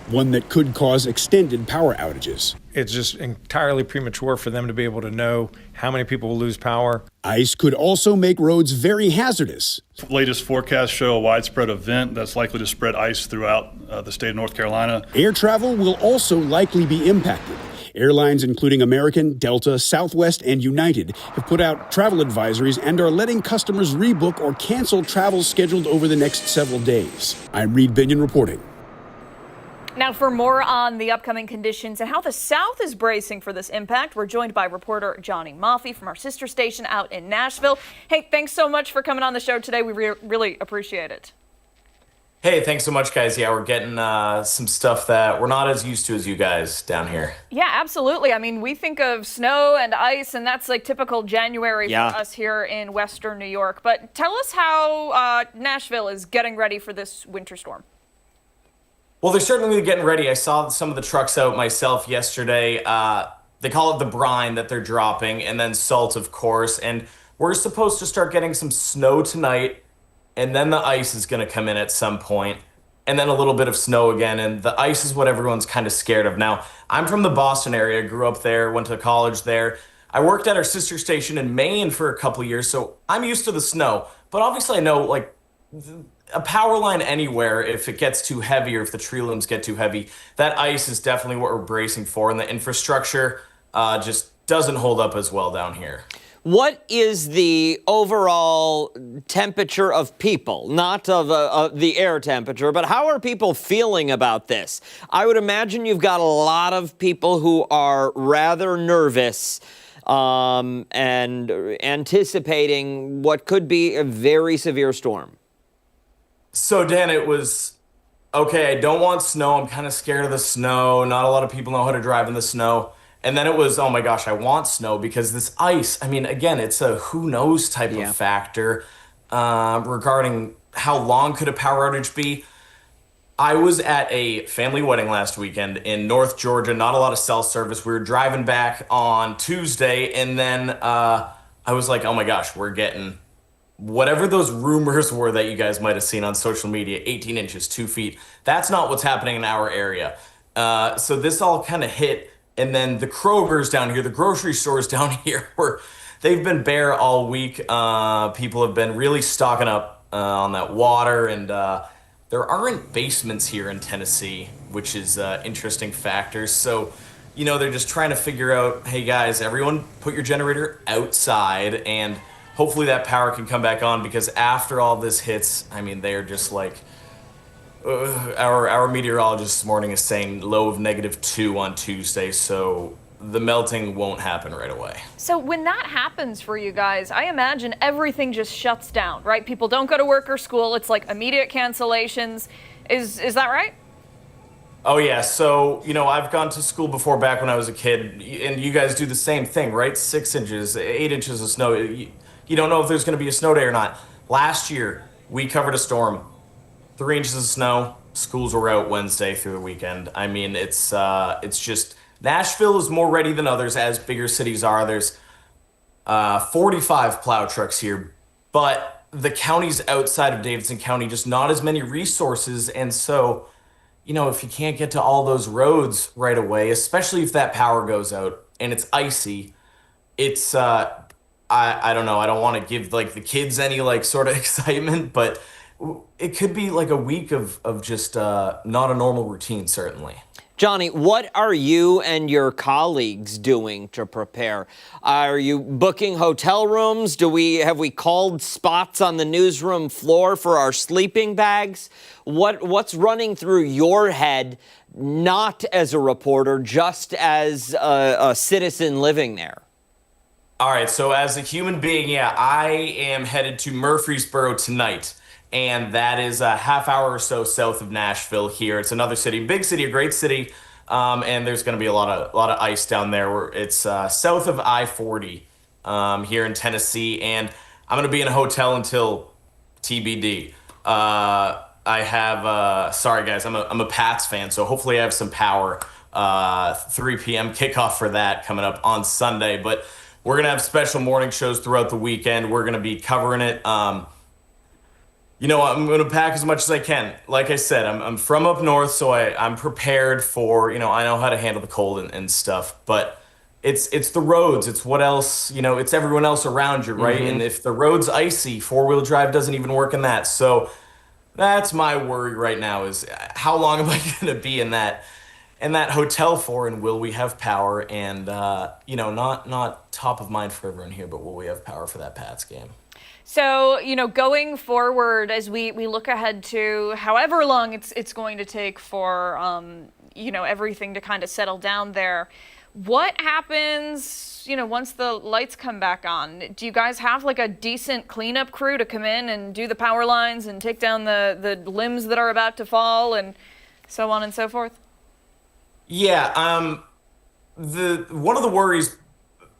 one that could cause extended power outages. It's just entirely premature for them to be able to know how many people will lose power. Ice could also make roads very hazardous. Latest forecasts show a widespread event that's likely to spread ice throughout the state of North Carolina. Air travel will also likely be impacted. Airlines including American, Delta, Southwest, and United have put out travel advisories and are letting customers rebook or cancel travel scheduled over the next several days. I'm Reed Binion reporting. Now, for more on the upcoming conditions and how the South is bracing for this impact, we're joined by reporter Johnny Maffei from our sister station out in Nashville. Hey, thanks so much for coming on the show today. We really appreciate it. Hey, thanks so much, guys. Yeah, we're getting some stuff that we're not as used to as you guys down here. Yeah, absolutely. I mean, we think of snow and ice, and that's like typical January for us here in Western New York. But tell us how Nashville is getting ready for this winter storm. Well, they're certainly getting ready. I saw some of the trucks out myself yesterday. They call it the brine that they're dropping, and then salt, of course. And we're supposed to start getting some snow tonight, and then the ice is going to come in at some point, and then a little bit of snow again. And the ice is what everyone's kind of scared of. Now, I'm from the Boston area, grew up there, went to college there. I worked at our sister station in Maine for a couple years, so I'm used to the snow. But obviously I know, like, a power line anywhere, if it gets too heavy or if the tree limbs get too heavy, that ice is definitely what we're bracing for, and the infrastructure just doesn't hold up as well down here. What is the overall temperature of people, not of the air temperature, but how are people feeling about this? I would imagine you've got a lot of people who are rather nervous and anticipating what could be a very severe storm. So, Dan, it was, okay, I don't want snow. I'm kind of scared of the snow. Not a lot of people know how to drive in the snow. And then it was, oh my gosh, I want snow because this ice, I mean, again, it's a who knows type of factor regarding how long could a power outage be. I was at a family wedding last weekend in North Georgia, not a lot of cell service. We were driving back on Tuesday, and then I was like, oh my gosh, we're getting whatever those rumors were that you guys might have seen on social media, 18 inches, 2 feet. That's not what's happening in our area. So this all kind of hit. And then the Kroger's down here, the grocery stores down here, they've been bare all week. People have been really stocking up on that water. And there aren't basements here in Tennessee, which is interesting factor. So, you know, they're just trying to figure out, hey, guys, everyone put your generator outside, and hopefully that power can come back on, because after all this hits, I mean, they are just like, our meteorologist this morning is saying low of -2 on Tuesday, so the melting won't happen right away. So when that happens for you guys, I imagine everything just shuts down, right? People don't go to work or school. It's like immediate cancellations. Is that right? Oh yeah, so, you know, I've gone to school before back when I was a kid, and you guys do the same thing, right? 6 inches, 8 inches of snow. You don't know if there's going to be a snow day or not. Last year, we covered a storm. 3 inches of snow. Schools were out Wednesday through the weekend. I mean, it's just, Nashville is more ready than others, as bigger cities are. There's 45 plow trucks here, but the counties outside of Davidson County, just not as many resources. And so, if you can't get to all those roads right away, especially if that power goes out and it's icy, it's I don't know. I don't want to give like the kids any like sort of excitement, but it could be like a week of just not a normal routine, certainly. Johnny, what are you and your colleagues doing to prepare? Are you booking hotel rooms? Have we called spots on the newsroom floor for our sleeping bags? What's running through your head, not as a reporter, just as a citizen living there? All right, so as a human being, yeah, I am headed to Murfreesboro tonight, and that is a half hour or so south of Nashville here. It's another city, big city, a great city, and there's going to be a lot of ice down there. It's south of I-40 here in Tennessee, and I'm going to be in a hotel until TBD. I have, sorry guys, I'm a Pats fan, so hopefully I have some power. 3 p.m. kickoff for that coming up on Sunday, but we're going to have special morning shows throughout the weekend. We're going to be covering it. I'm going to pack as much as I can. Like I said, I'm from up north, so I'm prepared for, I know how to handle the cold and stuff, but it's the roads. It's what else, it's everyone else around you, right? And if the road's icy, four-wheel drive doesn't even work in that. So that's my worry right now is how long am I going to be in that hotel for, and will we have power? And not top of mind for everyone here, but will we have power for that Pats game? So, going forward as we look ahead to however long it's going to take for everything to kind of settle down there, what happens once the lights come back on? Do you guys have like a decent cleanup crew to come in and do the power lines and take down the limbs that are about to fall and so on and so forth? Yeah, one of the worries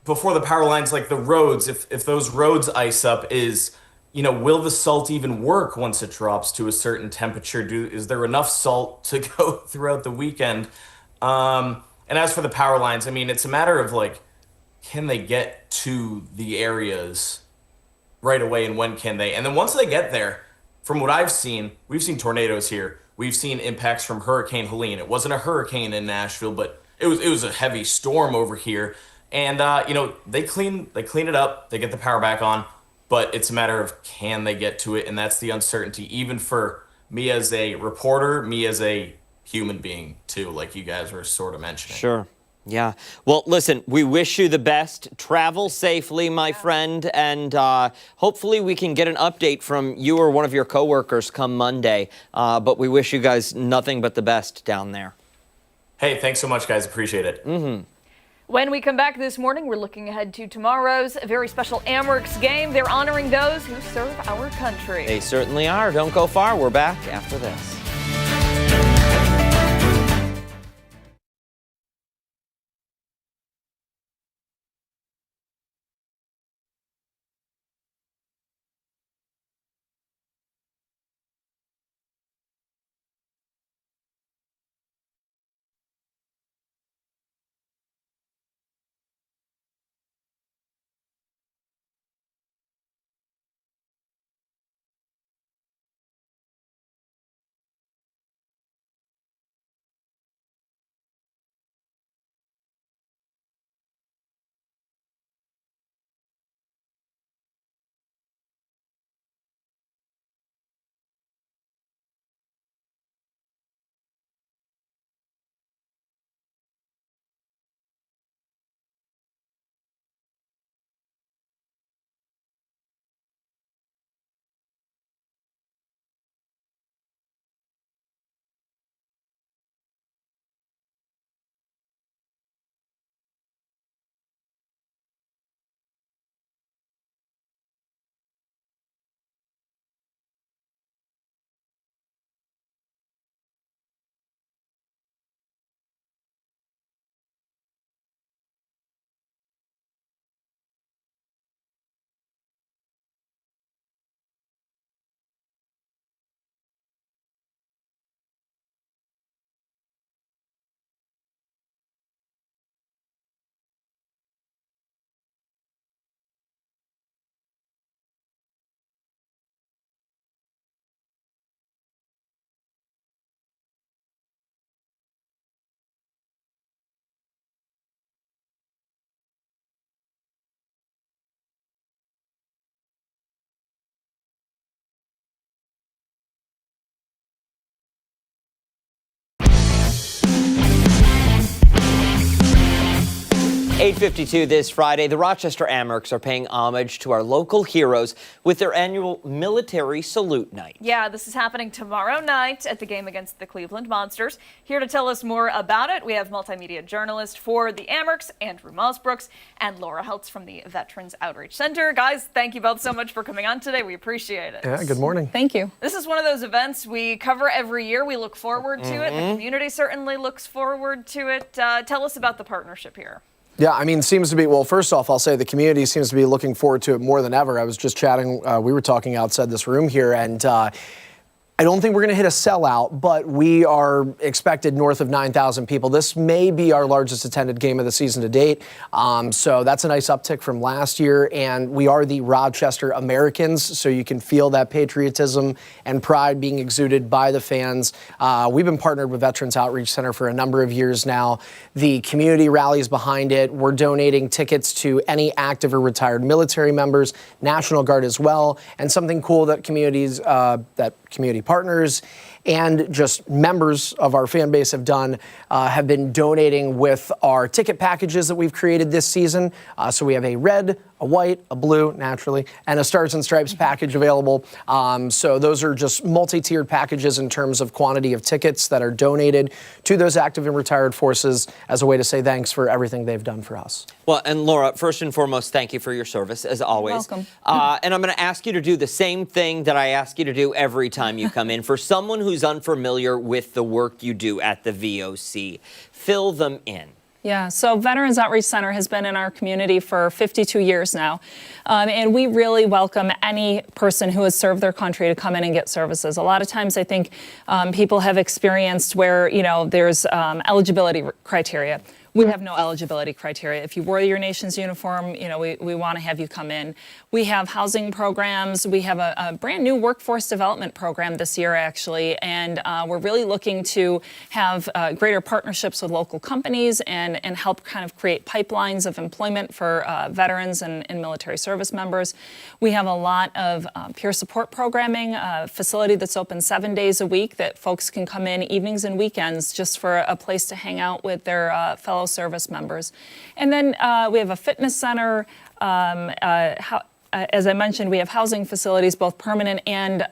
before the power lines, like the roads, if those roads ice up, is will the salt even work once it drops to a certain temperature? Is there enough salt to go throughout the weekend? And as for the power lines, I mean, it's a matter of like, can they get to the areas right away, and when can they? And then once they get there, from what I've seen, we've seen tornadoes here. We've seen impacts from Hurricane Helene. It wasn't a hurricane in Nashville, but it was a heavy storm over here. And they clean it up, they get the power back on, but it's a matter of can they get to it, and that's the uncertainty, even for me as a reporter, me as a human being too, like you guys were sort of mentioning. Sure. Yeah. Well, listen, we wish you the best. Travel safely, my friend, and hopefully we can get an update from you or one of your coworkers come Monday. But we wish you guys nothing but the best down there. Hey, thanks so much, guys. Appreciate it. When we come back this morning, we're looking ahead to tomorrow's very special Amerks game. They're honoring those who serve our country. They certainly are. Don't go far. We're back after this. 8:52 this Friday, the Rochester Amerks are paying homage to our local heroes with their annual Military Salute Night. Yeah, this is happening tomorrow night at the game against the Cleveland Monsters. Here to tell us more about it, we have multimedia journalist for the Amerks, Andrew Mossbrooks, and Laura Heltz from the Veterans Outreach Center. Guys, thank you both so much for coming on today. We appreciate it. Yeah, good morning. Thank you. This is one of those events we cover every year. We look forward to it. The community certainly looks forward to it. Tell us about the partnership here. Yeah, I mean, seems to be, well, first off, I'll say the community seems to be looking forward to it more than ever. I was just chatting, we were talking outside this room here, and I don't think we're going to hit a sellout, but we are expected north of 9,000 people. This may be our largest attended game of the season to date. So that's a nice uptick from last year. And we are the Rochester Americans, so you can feel that patriotism and pride being exuded by the fans. We've been partnered with Veterans Outreach Center for a number of years now. The community rallies behind it. We're donating tickets to any active or retired military members, National Guard as well. And something cool that community partners and just members of our fan base have done have been donating with our ticket packages that we've created this season. So we have a red, a white, a blue, naturally, and a Stars and Stripes package available. So those are just multi-tiered packages in terms of quantity of tickets that are donated to those active and retired forces as a way to say thanks for everything they've done for us. Well, and Laura, first and foremost, thank you for your service, as always. Welcome. And I'm going to ask you to do the same thing that I ask you to do every time you come in. For someone who's unfamiliar with the work you do at the VOC, fill them in. Yeah, so Veterans Outreach Center has been in our community for 52 years now, and we really welcome any person who has served their country to come in and get services. A lot of times I think people have experienced where, there's eligibility criteria. We have no eligibility criteria. If you wore your nation's uniform, we want to have you come in. We have housing programs. We have a brand new workforce development program this year, actually, and we're really looking to have greater partnerships with local companies and help kind of create pipelines of employment for veterans and military service members. We have a lot of peer support programming, a facility that's open 7 days a week that folks can come in evenings and weekends just for a place to hang out with their fellow service members. And then we have a fitness center. As I mentioned, we have housing facilities, both permanent and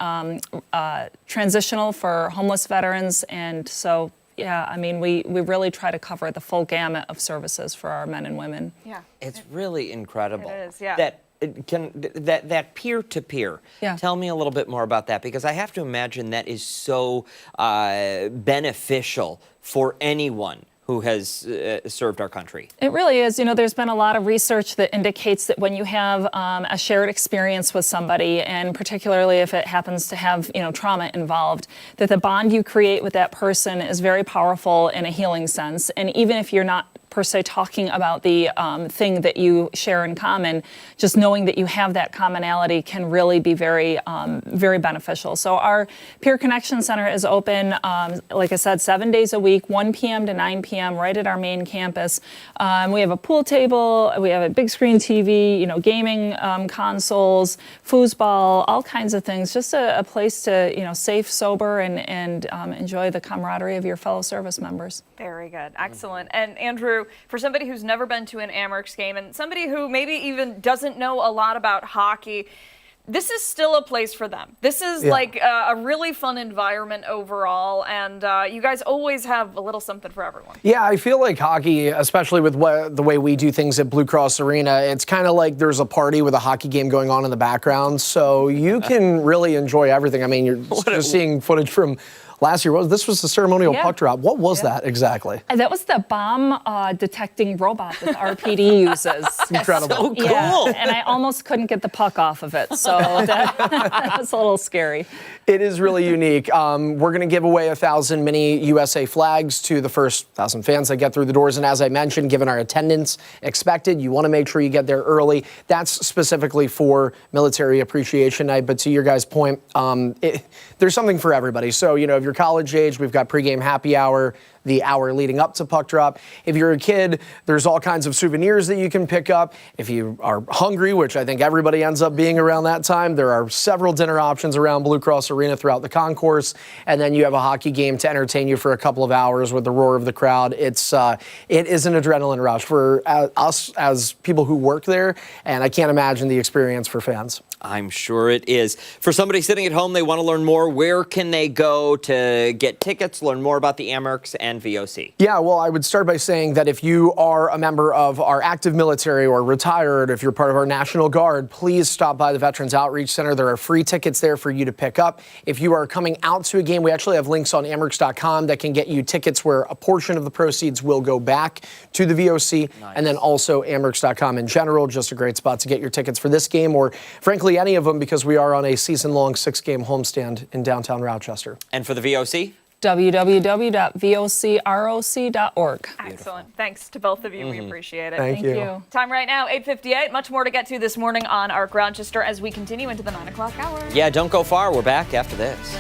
transitional for homeless veterans. And so, yeah, I mean, we really try to cover the full gamut of services for our men and women. Yeah. It's really incredible. It is, yeah. That peer-to-peer. Yeah. Tell me a little bit more about that, because I have to imagine that is so beneficial for anyone who has served our country. It really is. There's been a lot of research that indicates that when you have a shared experience with somebody, and particularly if it happens to have, trauma involved, that the bond you create with that person is very powerful in a healing sense. And even if you're not per se talking about the thing that you share in common, just knowing that you have that commonality can really be very, very beneficial. So our Peer Connection Center is open, like I said, 7 days a week, 1 p.m. to 9 p.m. right at our main campus. We have a pool table, we have a big screen TV, gaming consoles, foosball, all kinds of things. Just a place to, safe, sober, and enjoy the camaraderie of your fellow service members. Very good. Excellent. And Andrew, for somebody who's never been to an Amerks game and somebody who maybe even doesn't know a lot about hockey, this is still a place for them. This is like a really fun environment overall, and you guys always have a little something for everyone. Yeah, I feel like hockey, especially with the way we do things at Blue Cross Arena, it's kind of like there's a party with a hockey game going on in the background, so you can really enjoy everything. I mean, you're just seeing footage from last year. This was the ceremonial puck drop. What was that exactly? That was the bomb detecting robot that RPD uses. Incredible. So cool. Yeah, and I almost couldn't get the puck off of it, so that was a little scary. It is really unique. We're going to give away 1,000 mini USA flags to the first 1,000 fans that get through the doors. And as I mentioned, given our attendance expected, you want to make sure you get there early. That's specifically for Military Appreciation Night. But to your guys' point, there's something for everybody. So, if you're college age, we've got pregame happy hour. the hour leading up to puck drop. If you're a kid, there's all kinds of souvenirs that you can pick up. If you are hungry, which I think everybody ends up being around that time, there are several dinner options around Blue Cross Arena throughout the concourse. And then you have a hockey game to entertain you for a couple of hours with the roar of the crowd. It is an adrenaline rush for us as people who work there, and I can't imagine the experience for fans. I'm sure it is. For somebody sitting at home, they want to learn more. Where can they go to get tickets, learn more about the Amerks and VOC? Yeah, well, I would start by saying that if you are a member of our active military or retired, if you're part of our National Guard, please stop by the Veterans Outreach Center. There are free tickets there for you to pick up. If you are coming out to a game, we actually have links on Amerks.com that can get you tickets where a portion of the proceeds will go back to the VOC. Nice. And then also Amerks.com in general, just a great spot to get your tickets for this game or, frankly, any of them, because we are on a season-long 6-game homestand in downtown Rochester. And for the VOC? www.vocroc.org. Excellent. Thanks to both of you. We appreciate it. Thank you. Time right now, 8:58. Much more to get to this morning on Arc Rochester as we continue into the 9 o'clock hour. Yeah, don't go far. We're back after this.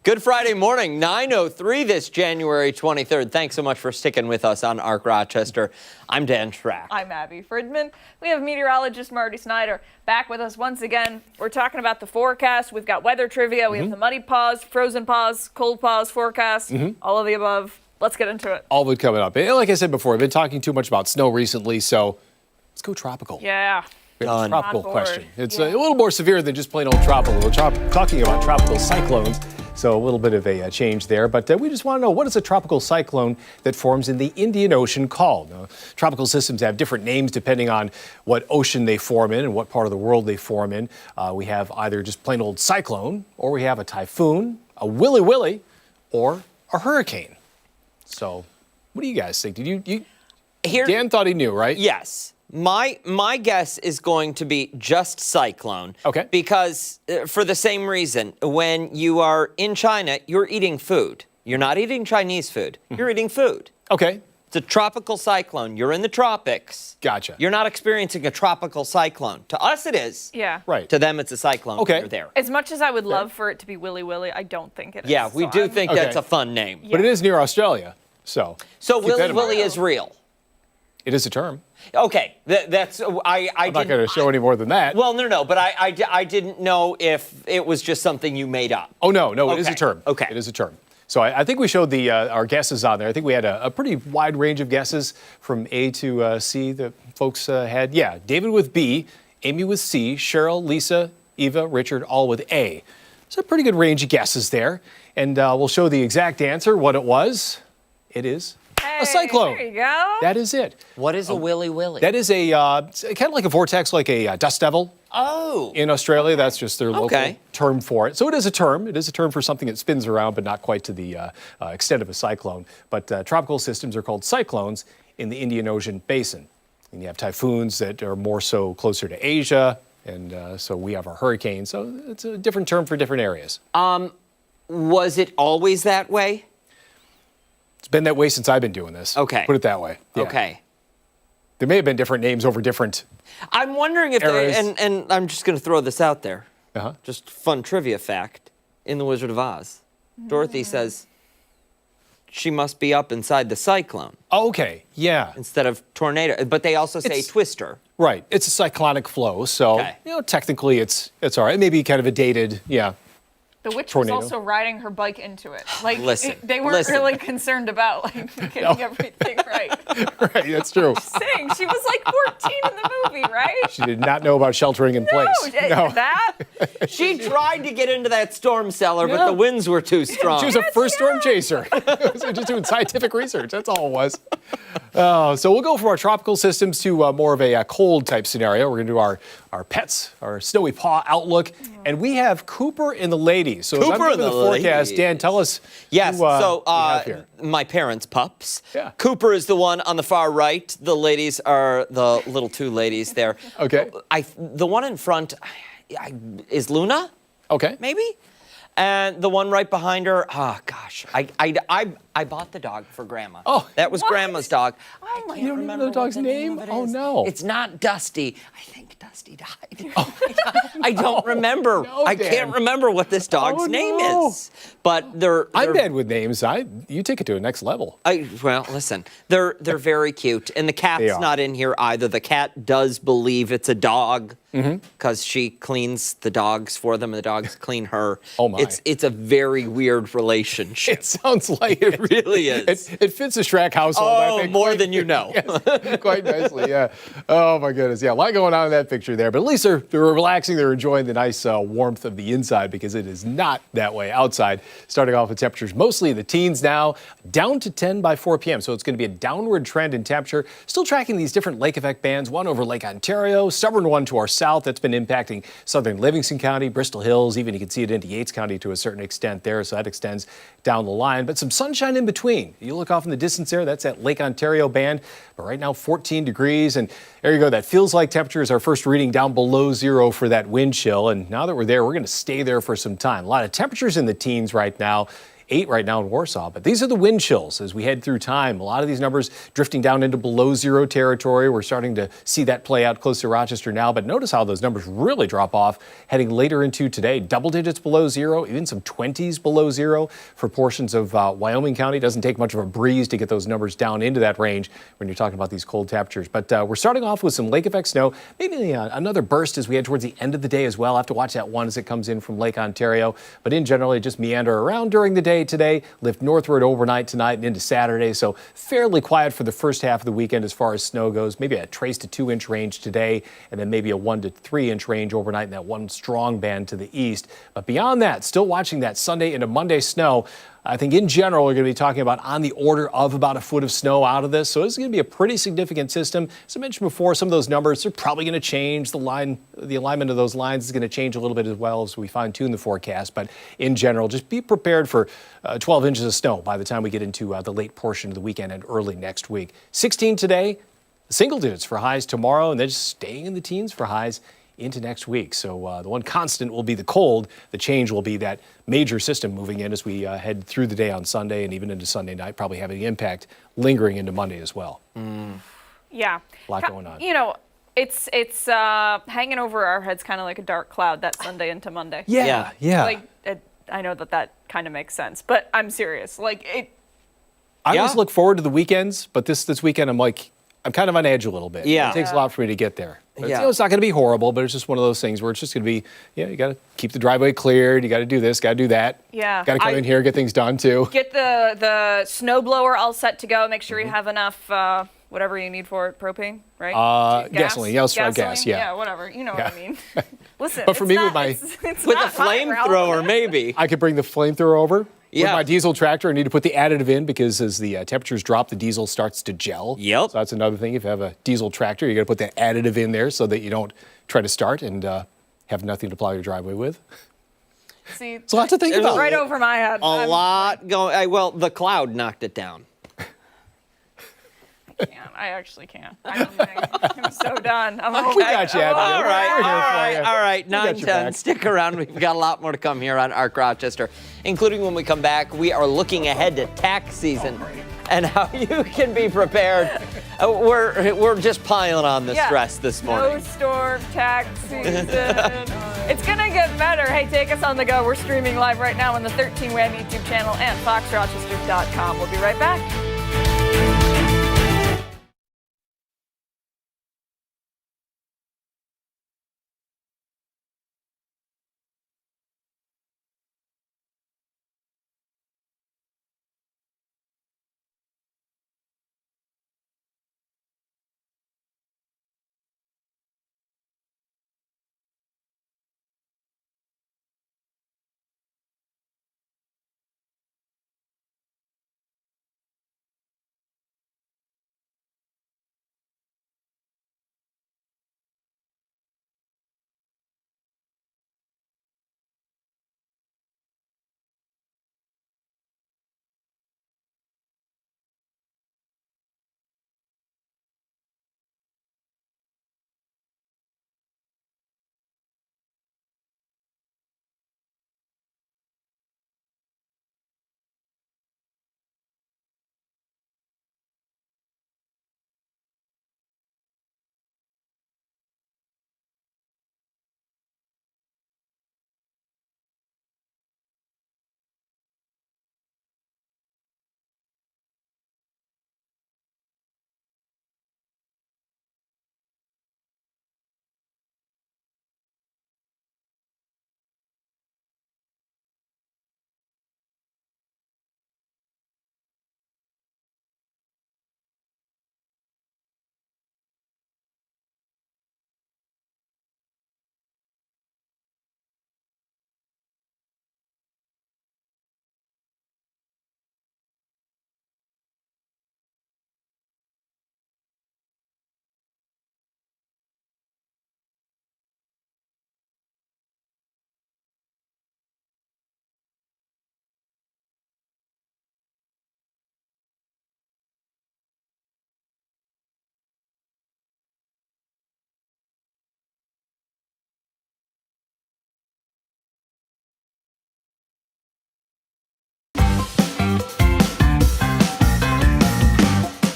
Good Friday morning, 9:03 this January 23rd. Thanks so much for sticking with us on ARC Rochester. I'm Dan Schrack. I'm Abby Fridman. We have meteorologist Marty Snyder back with us once again. We're talking about the forecast. We've got weather trivia. We have the muddy pause, frozen pause, cold pause forecast, all of the above. Let's get into it. All of it coming up. And like I said before, I've been talking too much about snow recently, so let's go tropical. Yeah. Tropical question. It's a little more severe than just plain old tropical. We're talking about tropical cyclones, so a little bit of a change there. But we just want to know, what is a tropical cyclone that forms in the Indian Ocean called? Now, tropical systems have different names depending on what ocean they form in and what part of the world they form in. We have either just plain old cyclone, or we have a typhoon, a willy willy, or a hurricane. So what do you guys think? Dan thought he knew, right? Yes. My guess is going to be just cyclone. Okay. Because for the same reason, when you are in China, you're eating food. You're not eating Chinese food. You're eating food. Okay. It's a tropical cyclone. You're in the tropics. Gotcha. You're not experiencing a tropical cyclone. To us, it is. Yeah. Right. To them, it's a cyclone. Okay. You're there. As much as I would love for it to be Willy Willy, I don't think it is. Yeah, we do think that's a fun name. But it is near Australia, so. So keep that Willy in Willy mind. is real. It is a term. Okay, that's I'm not going to show any more than that. Well, no, but I didn't know if it was just something you made up. Oh, no, it is a Okay. term. Okay. It is a term. So I think we showed our guesses on there. I think we had a pretty wide range of guesses from A to C that folks had. Yeah, David with B, Amy with C, Cheryl, Lisa, Eva, Richard, all with A. It's a pretty good range of guesses there. And we'll show the exact answer, what it was. It is a cyclone. There you go. That is it. What is a Willy Willy? That is a kind of like a vortex, like a dust devil. Oh. In Australia, that's just their local Okay. term for it. So it is a term. It is a term for something that spins around, but not quite to the extent of a cyclone. But tropical systems are called cyclones in the Indian Ocean basin. And you have typhoons that are more so closer to Asia, and so we have our hurricanes. So it's a different term for different areas. Was it always that way? It's been that way since I've been doing this. Okay. Put it that way. Yeah. Okay. There may have been different names over different. I'm wondering if Eras. and I'm just going to throw this out there. Uh-huh. Just fun trivia fact. In The Wizard of Oz, Dorothy says she must be up inside the cyclone Okay. Yeah. instead of tornado. But they also say It's- twister. Right. It's a cyclonic flow, so Okay. technically it's all right. Maybe kind of a dated, yeah. The witch Tornado. was also riding her bike into it. Like, Listen, they weren't listen. really concerned about getting everything right. Right. That's true. Saying she was like 14 in the movie, right? She did not know about sheltering in place. That. She tried to get into that storm cellar, but the winds were too strong. She was a first storm chaser. Just doing scientific research. That's all it was. So we'll go from our tropical systems to more of a cold type scenario. We're going to do our pets, our snowy paw outlook. And we have Cooper and the ladies. So as I'm Cooper and giving the the forecast, ladies. Dan, tell us Yes, who, so we have here. my parents' pups. Yeah. Cooper is the one on the far right. The ladies are the little two ladies there. Okay. The one in front is Luna, Okay. maybe? And the one right behind her, oh gosh, I bought the dog for Grandma. Oh. That was What? Grandma's dog. I You can't don't even remember know the dog's what the name? of it Oh, is. no. It's not Dusty. I think Dusty died. I don't remember. No, I Dan. can't remember what this dog's Oh, name no. is. But they're I'm bad with names. You take it to a next level. Well, listen, they're very cute, and the They cat's are. not in here either. The cat does believe it's a dog because she cleans the dogs for them, and the dogs clean her. Oh, my. It's a very weird relationship. It sounds like It really is. It fits the Shrek household. I Oh, think, more quite- than you know. Yes, quite nicely, yeah. Oh my goodness, yeah, a lot going on in that picture there. But at least they're relaxing, they're enjoying the nice warmth of the inside because it is not that way outside. Starting off with temperatures mostly in the teens now, down to 10 by 4 p.m. So it's going to be a downward trend in temperature. Still tracking these different lake effect bands. One over Lake Ontario, stubborn one to our south that's been impacting southern Livingston County, Bristol Hills. Even you can see it into Yates County to a certain extent there. So that extends down the line. But some sunshine in between. You look off in the distance there, that's that Lake Ontario band. But right now, 14 degrees. And there you go. That feels like temperature is our first reading down below zero for that wind chill. And now that we're there, we're going to stay there for some time. A lot of temperatures in the teens right now. 8 right now in Warsaw. But these are the wind chills as we head through time. A lot of these numbers drifting down into below zero territory. We're starting to see that play out close to Rochester now. But notice how those numbers really drop off heading later into today. Double digits below zero, even some 20s below zero for portions of Wyoming County. Doesn't take much of a breeze to get those numbers down into that range when you're talking about these cold temperatures. But we're starting off with some lake effect snow. Maybe another burst as we head towards the end of the day as well. I have to watch that one as it comes in from Lake Ontario. But in general, just meander around during the day today, lift northward overnight tonight and into Saturday. So fairly quiet for the first half of the weekend as far as snow goes. Maybe a trace to 2-inch range today, and then maybe a 1 to 3-inch range overnight in that one strong band to the east. But beyond that, still watching that Sunday into Monday snow. I think in general, we're going to be talking about on the order of about a foot of snow out of this. So this is going to be a pretty significant system. As I mentioned before, some of those numbers are probably going to change. The alignment of those lines is going to change a little bit as well as we fine tune the forecast. But in general, just be prepared for 12 inches of snow by the time we get into the late portion of the weekend and early next week. 16 today, single digits for highs tomorrow, and then just staying in the teens for highs into next week. So the one constant will be the cold. The change will be that major system moving in as we head through the day on Sunday and even into Sunday night, probably having an impact lingering into Monday as well. Yeah. A lot going on. You know, it's hanging over our heads kind of like a dark cloud that Sunday into Monday. Yeah. Like, I know that kind of makes sense, but I'm serious. Like, I always look forward to the weekends, but this weekend I'm kind of on edge a little bit. Yeah. It takes a lot for me to get there. But Yeah. it's not going to be horrible, but it's just one of those things where it's just going to be, you got to keep the driveway cleared. You got to do this, got to do that. Yeah. Got to come in here, get things done too. Get the snow blower all set to go. Make sure you have enough whatever you need for it, propane, right? Gasoline. Yeah, let's try gas. Yeah. Yeah, whatever. You know what I mean. Listen, But for me, with it's With not a flamethrower, maybe. I could bring the flamethrower over. Yeah. With my diesel tractor, I need to put the additive in because as the temperatures drop, the diesel starts to gel. Yep. So that's another thing. If you have a diesel tractor, you got to put that additive in there so that you don't try to start and have nothing to plow your driveway with. See, It's a lot to think about. right over my head. A lot going. Well, the cloud knocked it down. I actually can't. I'm so done. I'm okay. We got you, Abby. All right, We're here for you. all right. We got 9, your 10. back. Stick around. We've got a lot more to come here on Arc Rochester, including when we come back. We are looking ahead to tax season and how you can be prepared. We're just piling on the stress this morning. Snowstorm, tax season. It's gonna get better. Hey, take us on the go. We're streaming live right now on the 13 Wham YouTube channel and foxrochester.com. We'll be right back.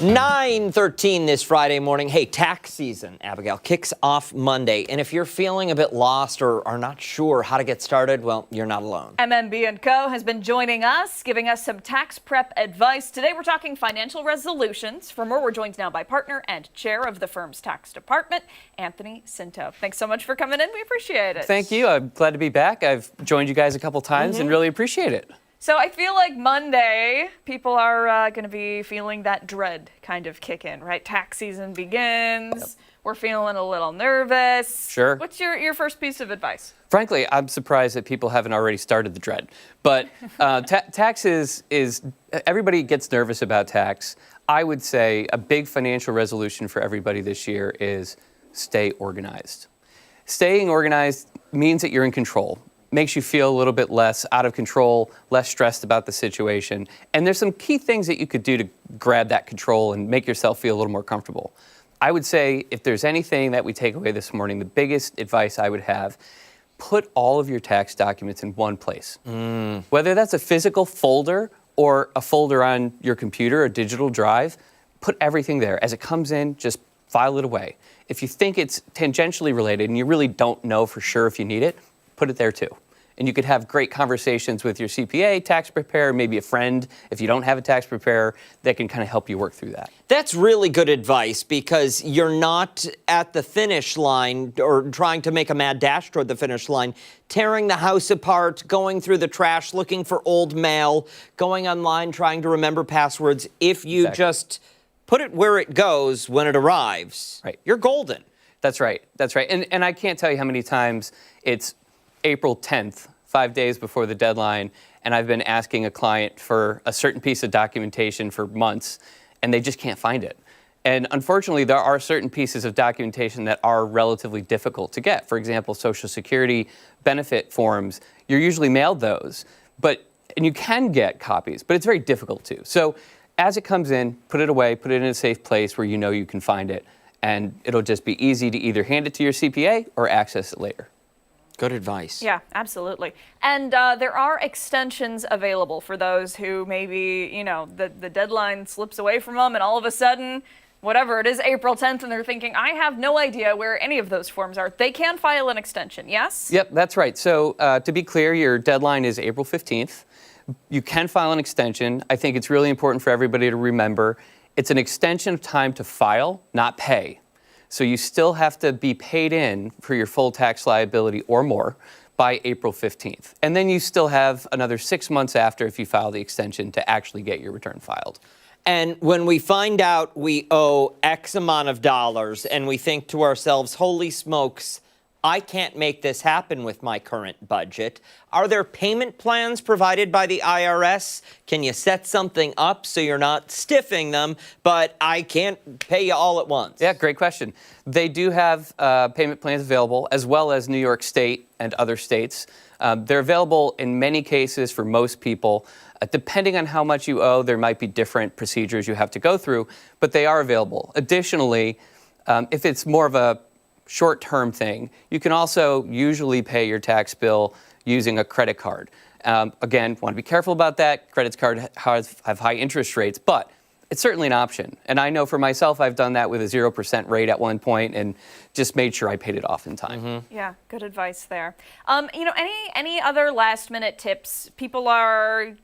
9:13 this Friday morning. Hey, tax season, Abigail, kicks off Monday. And if you're feeling a bit lost or are not sure how to get started, well, you're not alone. MMB+CO has been joining us, giving us some tax prep advice. Today, we're talking financial resolutions. For more, we're joined now by partner and chair of the firm's tax department, Anthony Cinto. Thanks so much for coming in. We appreciate it. Thank you. I'm glad to be back. I've joined you guys a couple times and really appreciate it. So I feel like Monday, people are going to be feeling that dread kind of kick in, right? Tax season begins. Yep. We're feeling a little nervous. Sure. What's your first piece of advice? Frankly, I'm surprised that people haven't already started the dread. But tax is everybody gets nervous about tax. I would say a big financial resolution for everybody this year is stay organized. Staying organized means that you're in control. Makes you feel a little bit less out of control, less stressed about the situation. And there's some key things that you could do to grab that control and make yourself feel a little more comfortable. I would say if there's anything that we take away this morning, the biggest advice I would have, put all of your tax documents in one place. Whether that's a physical folder or a folder on your computer, a digital drive, put everything there. As it comes in, just file it away. If you think it's tangentially related and you really don't know for sure if you need it, put it there too. And you could have great conversations with your CPA, tax preparer, maybe a friend, if you don't have a tax preparer, that can kind of help you work through that. That's really good advice because you're not at the finish line or trying to make a mad dash toward the finish line, tearing the house apart, going through the trash, looking for old mail, going online, trying to remember passwords. If you just put it where it goes when it arrives, you're golden. That's right. That's right. And I can't tell you how many times it's April 10th, 5 days before the deadline, and I've been asking a client for a certain piece of documentation for months, and they just can't find it. And unfortunately, there are certain pieces of documentation that are relatively difficult to get. For example, Social Security benefit forms, you're usually mailed those, and you can get copies, but it's very difficult to. So as it comes in, put it away, put it in a safe place where you know you can find it, and it'll just be easy to either hand it to your CPA or access it later. Good advice. Yeah, absolutely. And there are extensions available for those who maybe, the deadline slips away from them and all of a sudden, whatever it is, April 10th, and they're thinking, I have no idea where any of those forms are. They can file an extension, yes? Yep, that's right. So to be clear, your deadline is April 15th. You can file an extension. I think it's really important for everybody to remember it's an extension of time to file, not pay. So you still have to be paid in for your full tax liability or more by April 15th. And then you still have another 6 months after if you file the extension to actually get your return filed. And when we find out we owe X amount of dollars and we think to ourselves, holy smokes, I can't make this happen with my current budget. Are there payment plans provided by the IRS? Can you set something up so you're not stiffing them, but I can't pay you all at once? Yeah, great question. They do have payment plans available, as well as New York State and other states. They're available in many cases for most people. Depending on how much you owe, there might be different procedures you have to go through, but they are available. Additionally, if it's more of a short-term thing, you can also usually pay your tax bill using a credit card. Again, want to be careful about that. Credit cards have high interest rates, but it's certainly an option. And I know for myself, I've done that with a 0% rate at one point and just made sure I paid it off in time. Yeah, good advice there. Any other last-minute tips? People are,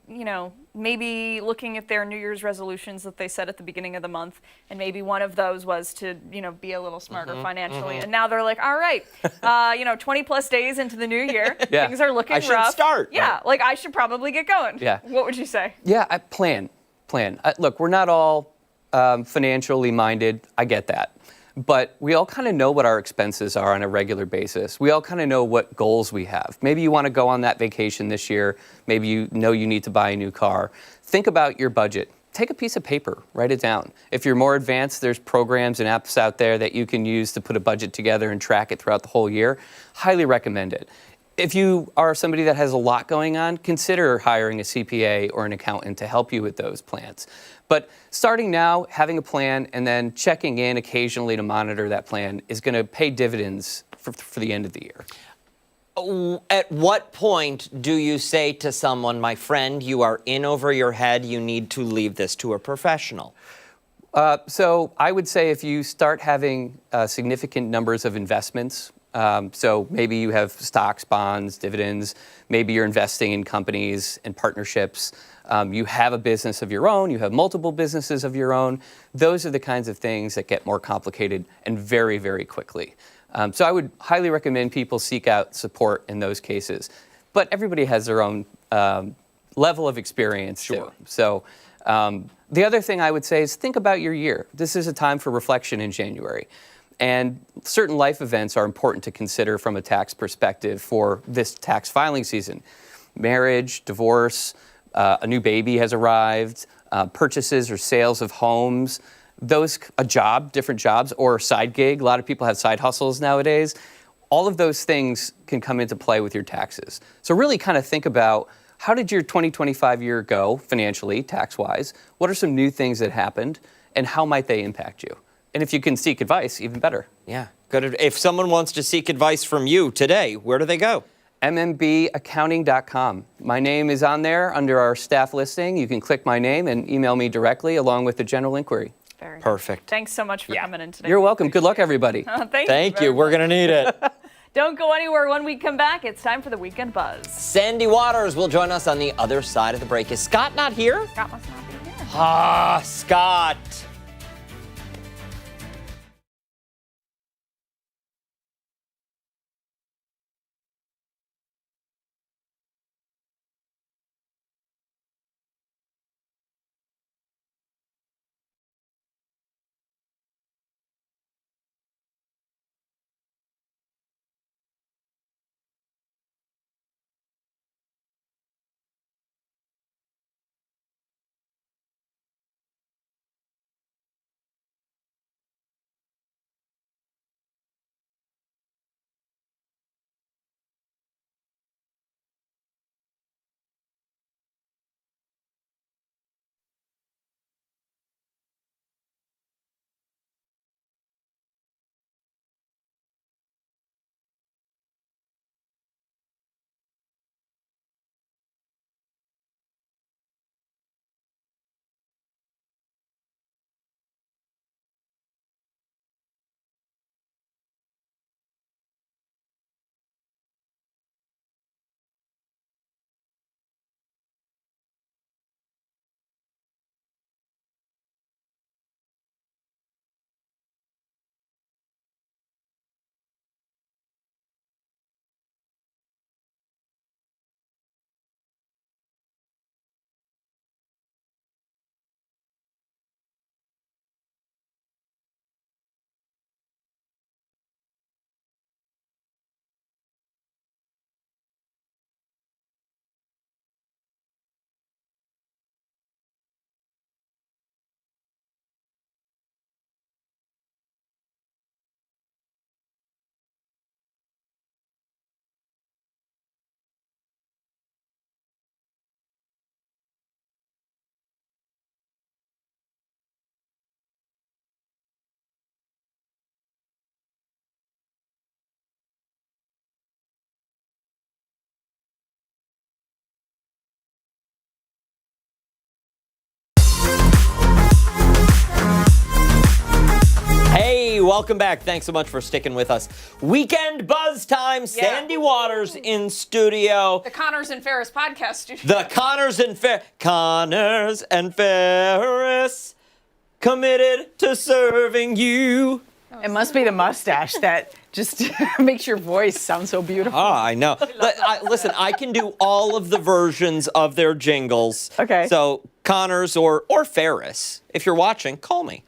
maybe looking at their New Year's resolutions that they set at the beginning of the month, and maybe one of those was to, be a little smarter financially. And now they're like, all right, 20 plus days into the new year, things are looking rough. I should start. Yeah, I should probably get going. Yeah. What would you say? Yeah, plan. Look, we're not all financially minded. I get that. But we all kind of know what our expenses are on a regular basis. We all kind of know what goals we have. Maybe you want to go on that vacation this year. Maybe you know you need to buy a new car. Think about your budget. Take a piece of paper, write it down. If you're more advanced, there's programs and apps out there that you can use to put a budget together and track it throughout the whole year. Highly recommend it. If you are somebody that has a lot going on, consider hiring a CPA or an accountant to help you with those plans. But starting now, having a plan and then checking in occasionally to monitor that plan is going to pay dividends for the end of the year. At what point do you say to someone, my friend, you are in over your head, you need to leave this to a professional? So I would say if you start having significant numbers of investments, so maybe you have stocks, bonds, dividends, maybe you're investing in companies and partnerships, you have a business of your own, you have multiple businesses of your own, those are the kinds of things that get more complicated and very, very quickly. So I would highly recommend people seek out support in those cases. But everybody has their own level of experience too. So the other thing I would say is think about your year. This is a time for reflection in January. And certain life events are important to consider from a tax perspective for this tax filing season. Marriage, divorce, a new baby has arrived, purchases or sales of homes, a job, different jobs, or a side gig. A lot of people have side hustles nowadays. All of those things can come into play with your taxes. So really kind of think about, how did your 2025 year go financially, tax-wise? What are some new things that happened, and how might they impact you? And if you can seek advice, even better. Yeah, good. If someone wants to seek advice from you today, where do they go? MMBaccounting.com. My name is on there under our staff listing. You can click my name and email me directly along with the general inquiry. Very nice. Perfect. Thanks so much for coming in today. You're welcome. Good luck, everybody. Thank you. We're going to need it. Don't go anywhere. When we come back, it's time for the Weekend Buzz. Sandy Waters will join us on the other side of the break. Is Scott not here? Scott must not be here. Ah, Scott. Welcome back. Thanks so much for sticking with us. Weekend Buzz time. Sandy Waters in studio. The Connors and Ferris podcast studio. The Connors and Ferris committed to serving you. It must be the mustache that just makes your voice sound so beautiful. Oh, I know. Listen, I can do all of the versions of their jingles. Okay. So Connors or Ferris, if you're watching, call me.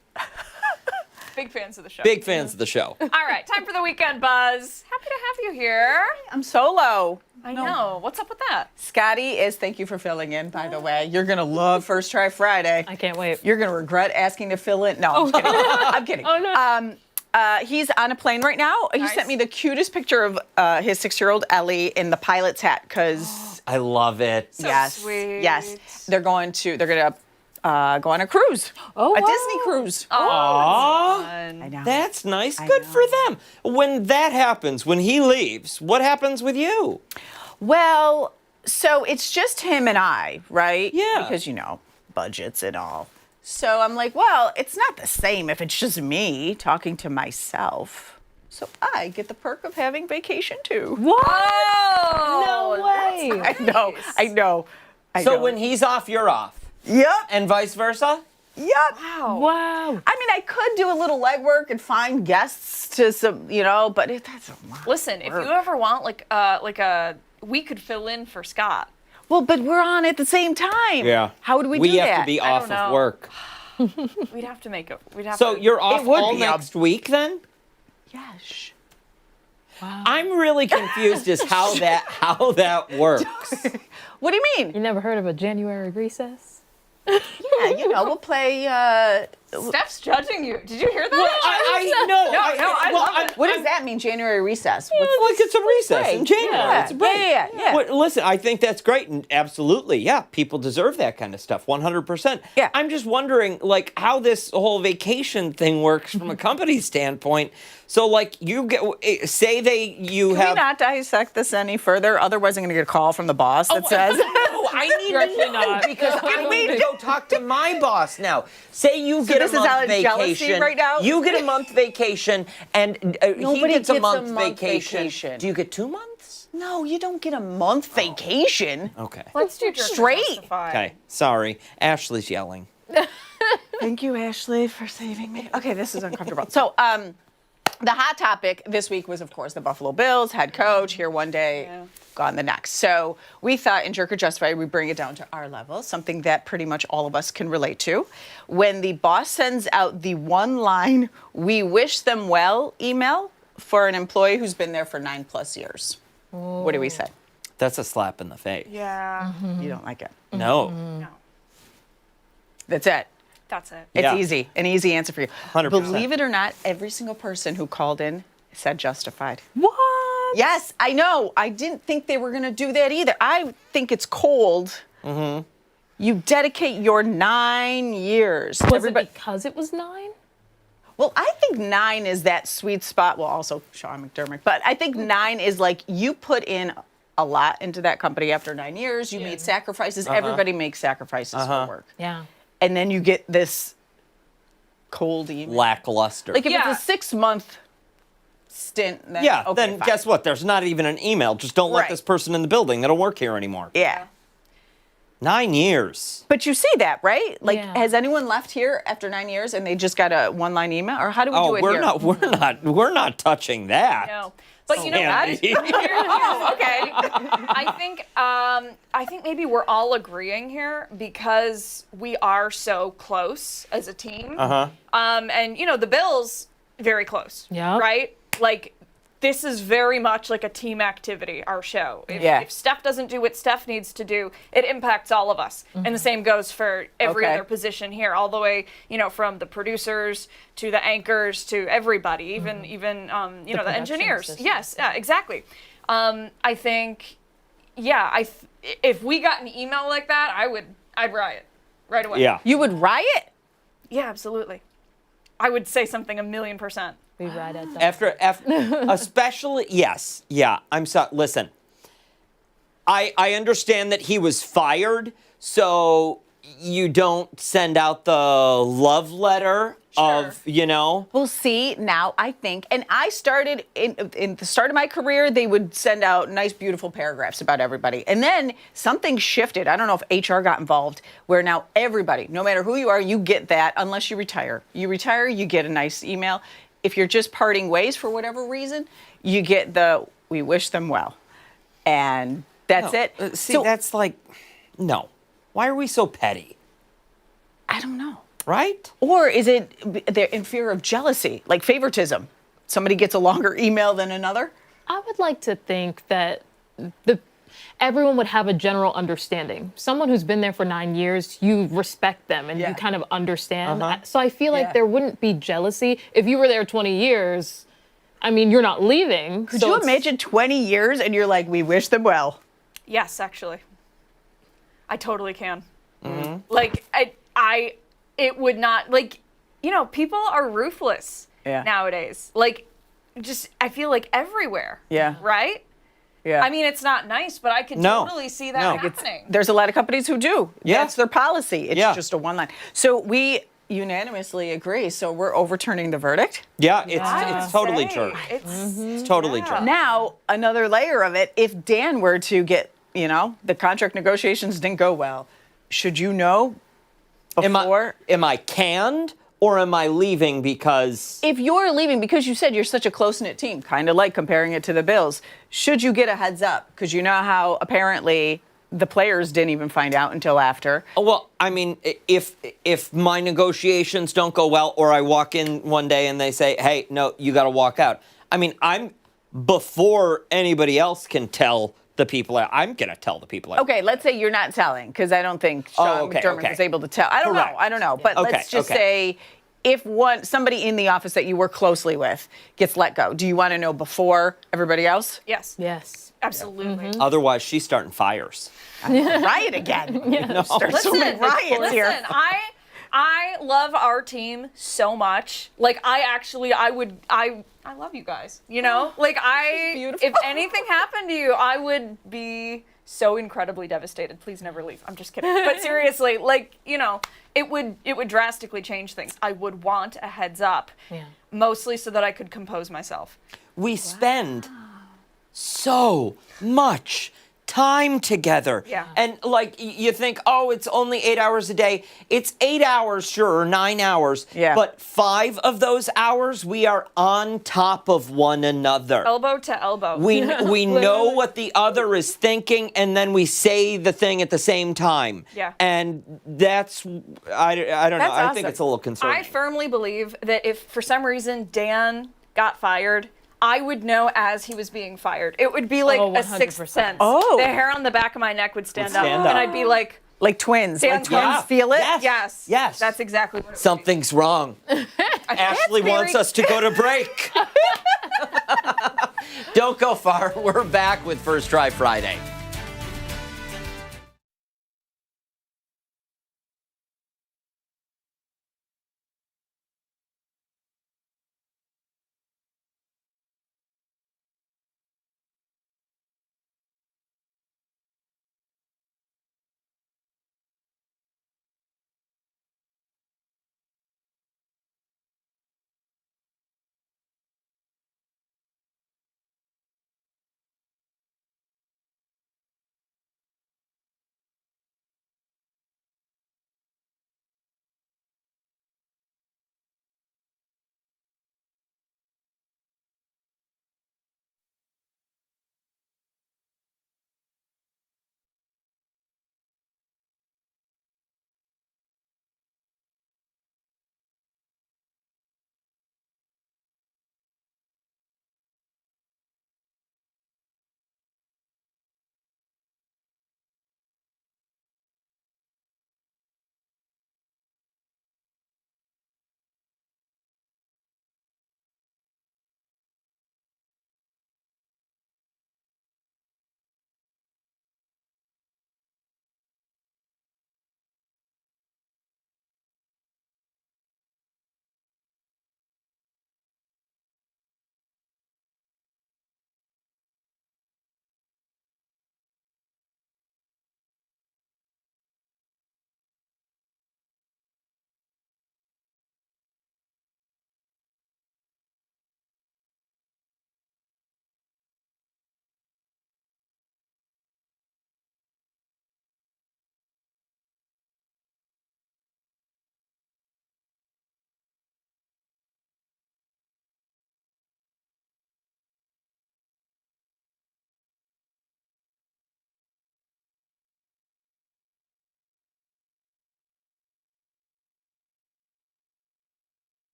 Big fans of the show. Big fans of the show. All right, time for the Weekend Buzz. Happy to have you here. I'm solo. I know. What's up with that? Scotty is, thank you for filling in, by the way. You're going to love First Try Friday. I can't wait. You're going to regret asking to fill in. No, I'm kidding. I'm kidding. Oh, no. He's on a plane right now. He sent me the cutest picture of his 6-year-old Ellie in the pilot's hat because I love it. So yes, sweet. yes, they're going to go on a cruise. Oh, a wow. Disney cruise. Aww. I know. That's nice. Good for them. When that happens, when he leaves, what happens with you? Well, so it's just him and I, right? Yeah. Because, budgets and all. So I'm like, well, it's not the same if it's just me talking to myself. So I get the perk of having vacation too. What? Oh, No way. I know. So when he's off, you're off. Yep. And vice versa? Yep. Wow. I mean, I could do a little legwork and find guests to some, but that's a lot. Listen, if you ever want we could fill in for Scott. Well, but we're on at the same time. Yeah. How would we do that? We have to be I off don't of know. work. We'd have to make it. So you're off would all be next week then? Yes. I'm really confused as how that works. What do you mean? You never heard of a January recess? Yeah, we'll play. Steph's judging you. Did you hear that? I know. I love it. What does that mean, January recess? Like it's a recess in January. Yeah. It's a break. Yeah. Well, listen, I think that's great, and absolutely, yeah, people deserve that kind of stuff, 100%. Yeah. I'm just wondering, like, how this whole vacation thing works from a company standpoint. So, like, you get, say you Can have. we not dissect this any further? Otherwise, I'm going to get a call from the boss that says. No, I need to know because I need to go talk to my boss now. Say you get this a is out month of jealousy vacation. right now? You get a month vacation, and he Nobody gets a gets month vacation. Do you get 2 months? No, you don't get a month vacation. Okay. Let's do Jerk Straight. Justify. Okay. Sorry. Ashley's yelling. Thank you, Ashley, for saving me. Okay, this is uncomfortable. So, the hot topic this week was, of course, the Buffalo Bills head coach here one day, gone the next. So we thought in Jerk or Justify, we bring it down to our level, something that pretty much all of us can relate to. When the boss sends out the one-line, "We wish them well" email for an employee who's been there for 9+ years. What do we say? That's a slap in the face. Yeah. You don't like it. No. No. That's it. That's it. It's Yeah. easy, an easy answer for you. 100%. Believe it or not, every single person who called in said justified. What? Yes, I know. I didn't think they were going to do that either. I think it's cold. Mm-hmm. You dedicate your 9 years. Was it because it was 9? Well, I think 9 is that sweet spot. Well, also Sean McDermott. But I think 9 is like you put in a lot into that company after 9 years. You made sacrifices. Everybody makes sacrifices for work. Yeah. And then you get this cold email. Lackluster. Like if it's a 6-month stint, then yeah, okay, then fine. guess what? There's not even an email. Just don't let Right. this person in the building. They don't work here anymore. Yeah. 9 years. But you see that, right? Like, Yeah. has anyone left here after 9 years and they just got a one-line email, or how do we do it here? We're not touching that. No. But you know Sandy. what? Oh, okay. I think maybe we're all agreeing here because we are so close as a team. Uh-huh. And the Bills very close. Yeah. Right? Like this is very much like a team activity, our show. If Steph doesn't do what Steph needs to do, it impacts all of us. And the same goes for every other position here, all the way, from the producers to the anchors to everybody, even the engineers. system. Yes, yeah, exactly. I think, if we got an email like that, I'd riot right away. Yeah. You would riot? Yeah, absolutely. I would say something 1,000,000%. We ride at that. After especially, yes. Yeah, I'm sorry. Listen, I understand that he was fired, so you don't send out the love letter of, Well, see, now I think, and I started in the start of my career, they would send out nice, beautiful paragraphs about everybody. And then something shifted. I don't know if HR got involved, where now everybody, no matter who you are, you get that unless you retire. You retire, you get a nice email. If you're just parting ways for whatever reason, you get the "we wish them well." And that's it. See, that's like, no. Why are we so petty? I don't know. Right? Or is it they're in fear of jealousy, like favoritism? Somebody gets a longer email than another? I would like to think that everyone would have a general understanding. Someone who's been there for 9 years, you respect them and you kind of understand. So I feel like there wouldn't be jealousy. If you were there 20 years, I mean, you're not leaving. Could you imagine 20 years and you're like, "we wish them well"? Yes, actually. I totally can. Mm-hmm. Like, it would not, like, people are ruthless nowadays. Like, just, I feel like everywhere. Yeah. Right? Yeah. I mean, it's not nice, but I could totally see that happening. There's a lot of companies who do. Yeah. That's their policy. It's Yeah. just a one line. So we unanimously agree. So we're overturning the verdict. Yeah, it's totally true. It's totally true. Now, another layer of it, if Dan were to get, the contract negotiations didn't go well, should you know before? Am I canned or am I leaving because... If you're leaving because you said you're such a close-knit team, kind of like comparing it to the Bills, should you get a heads up? Because you know how apparently the players didn't even find out until after. Well, I mean, if my negotiations don't go well or I walk in one day and they say, hey, no, you got to walk out. I mean, before anybody else can tell the people, I'm going to tell the people. Okay, let's say you're not telling, because I don't think Sean McDermott was able to tell. I don't know. But let's just say if somebody in the office that you work closely with gets let go, do you want to know before everybody else? Yes. Yes. Absolutely. Otherwise, she's starting fires. Riot again. Start so many riots here. Listen, I love our team so much. Like, I love you guys, Like, if anything happened to you, I would be so incredibly devastated. Please never leave. I'm just kidding. But seriously, like, it would drastically change things. I would want a heads up, mostly so that I could compose myself. We spend so much time together. Yeah. And like you think, oh, it's only 8 hours a day. It's 8 hours, sure, or 9 hours. Yeah. But 5 of those hours, we are on top of one another. Elbow to elbow. We know what the other is thinking, and then we say the thing at the same time. Yeah. And that's, I don't know. I think it's a little concerning. I firmly believe that if for some reason Dan got fired, I would know as he was being fired. It would be like a 100%. sixth sense. Oh. The hair on the back of my neck would stand up, and I'd be like twins. Dan, Feel it? Yes. Yes. That's exactly what it would Something's wrong. Ashley wants us to go to break. Don't go far. We're back with First Try Friday.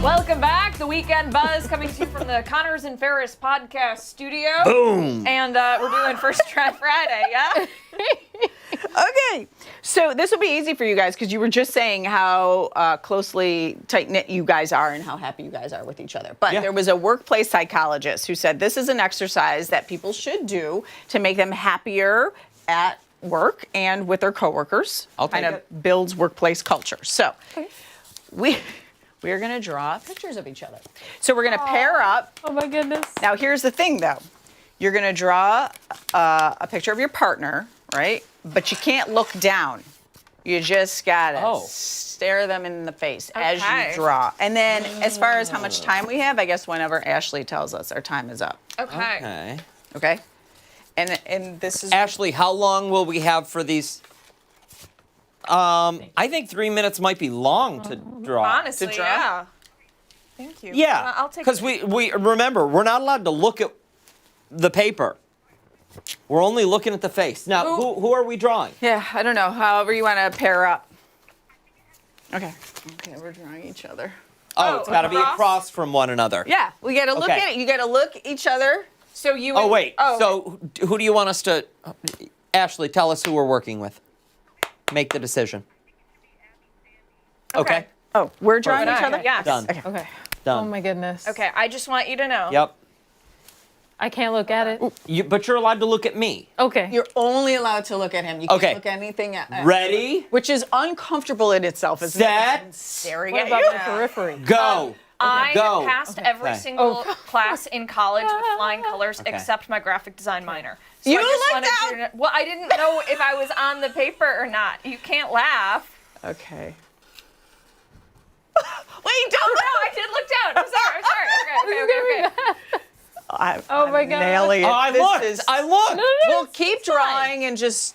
Welcome back. The Weekend Buzz coming to you from the Connors and Ferris podcast studio. Boom. And we're doing First Try Friday, yeah? Okay. So this will be easy for you guys because you were just saying how closely tight-knit you guys are and how happy you guys are with each other. But there was a workplace psychologist who said this is an exercise that people should do to make them happier at work and with their coworkers. I'll take kind of builds workplace culture. So we we are going to draw pictures of each other. So we're going to pair up. Oh my goodness. Now here's the thing though. You're going to draw a picture of your partner, right? But you can't look down. You just got to stare them in the face as you draw. And then as far as how much time we have, I guess whenever Ashley tells us our time is up. Okay. Okay? And this is... Ashley, how long will we have for these? I think 3 minutes might be long to draw. Honestly, yeah. Thank you. Yeah, I'll take because we remember, we're not allowed to look at the paper. We're only looking at the face. Now, who are we drawing? Yeah, I don't know. However you want to pair up. Okay. Okay, we're drawing each other. Oh, it's got to be across from one another. Yeah, we got to look at it. You got to look each other. So you. Oh, wait. So who do you want us to? Ashley, tell us who we're working with. Make the decision. Okay. Oh, we're drawing each other? Yes. Done. Okay. Done. Oh my goodness. Okay, I just want you to know. Yep. I can't look at it. But you're allowed to look at me. Okay. You're only allowed to look at him. You can't Okay. look at anything else. Ready? Which is uncomfortable in itself. Isn't Set. it? Staring What at about you. the periphery? Go. I Go. passed every Okay. single class in college with flying colors except my graphic design minor. So You I just looked wanted you to, well, I didn't know if I was on the paper or not. You can't laugh. Okay. Wait, don't. No, I did look down. I'm sorry. Okay. Oh my God. Nailing it. Oh, I looked. We'll keep drawing and just.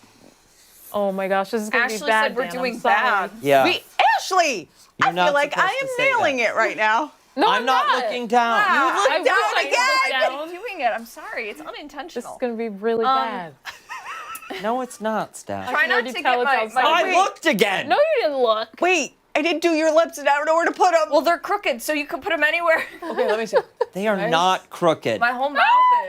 Oh my gosh, this is gonna Ashley be bad. said we're Dan. I'm doing sorry. bad. Yeah. Ashley, I You're not feel like I supposed to am say nailing that. it right now. No, I'm not looking down. You looked I down will. again. I've been doing it. I'm sorry. It's This unintentional. is gonna be really bad. No, it's not, Steph. Try not already to get tell it's my outside. I looked again. No, you didn't look. Wait, I didn't do your lips and I don't know where to put them. Well, they're crooked, so you can put them anywhere. Okay, let me see. They are not crooked. My whole mouth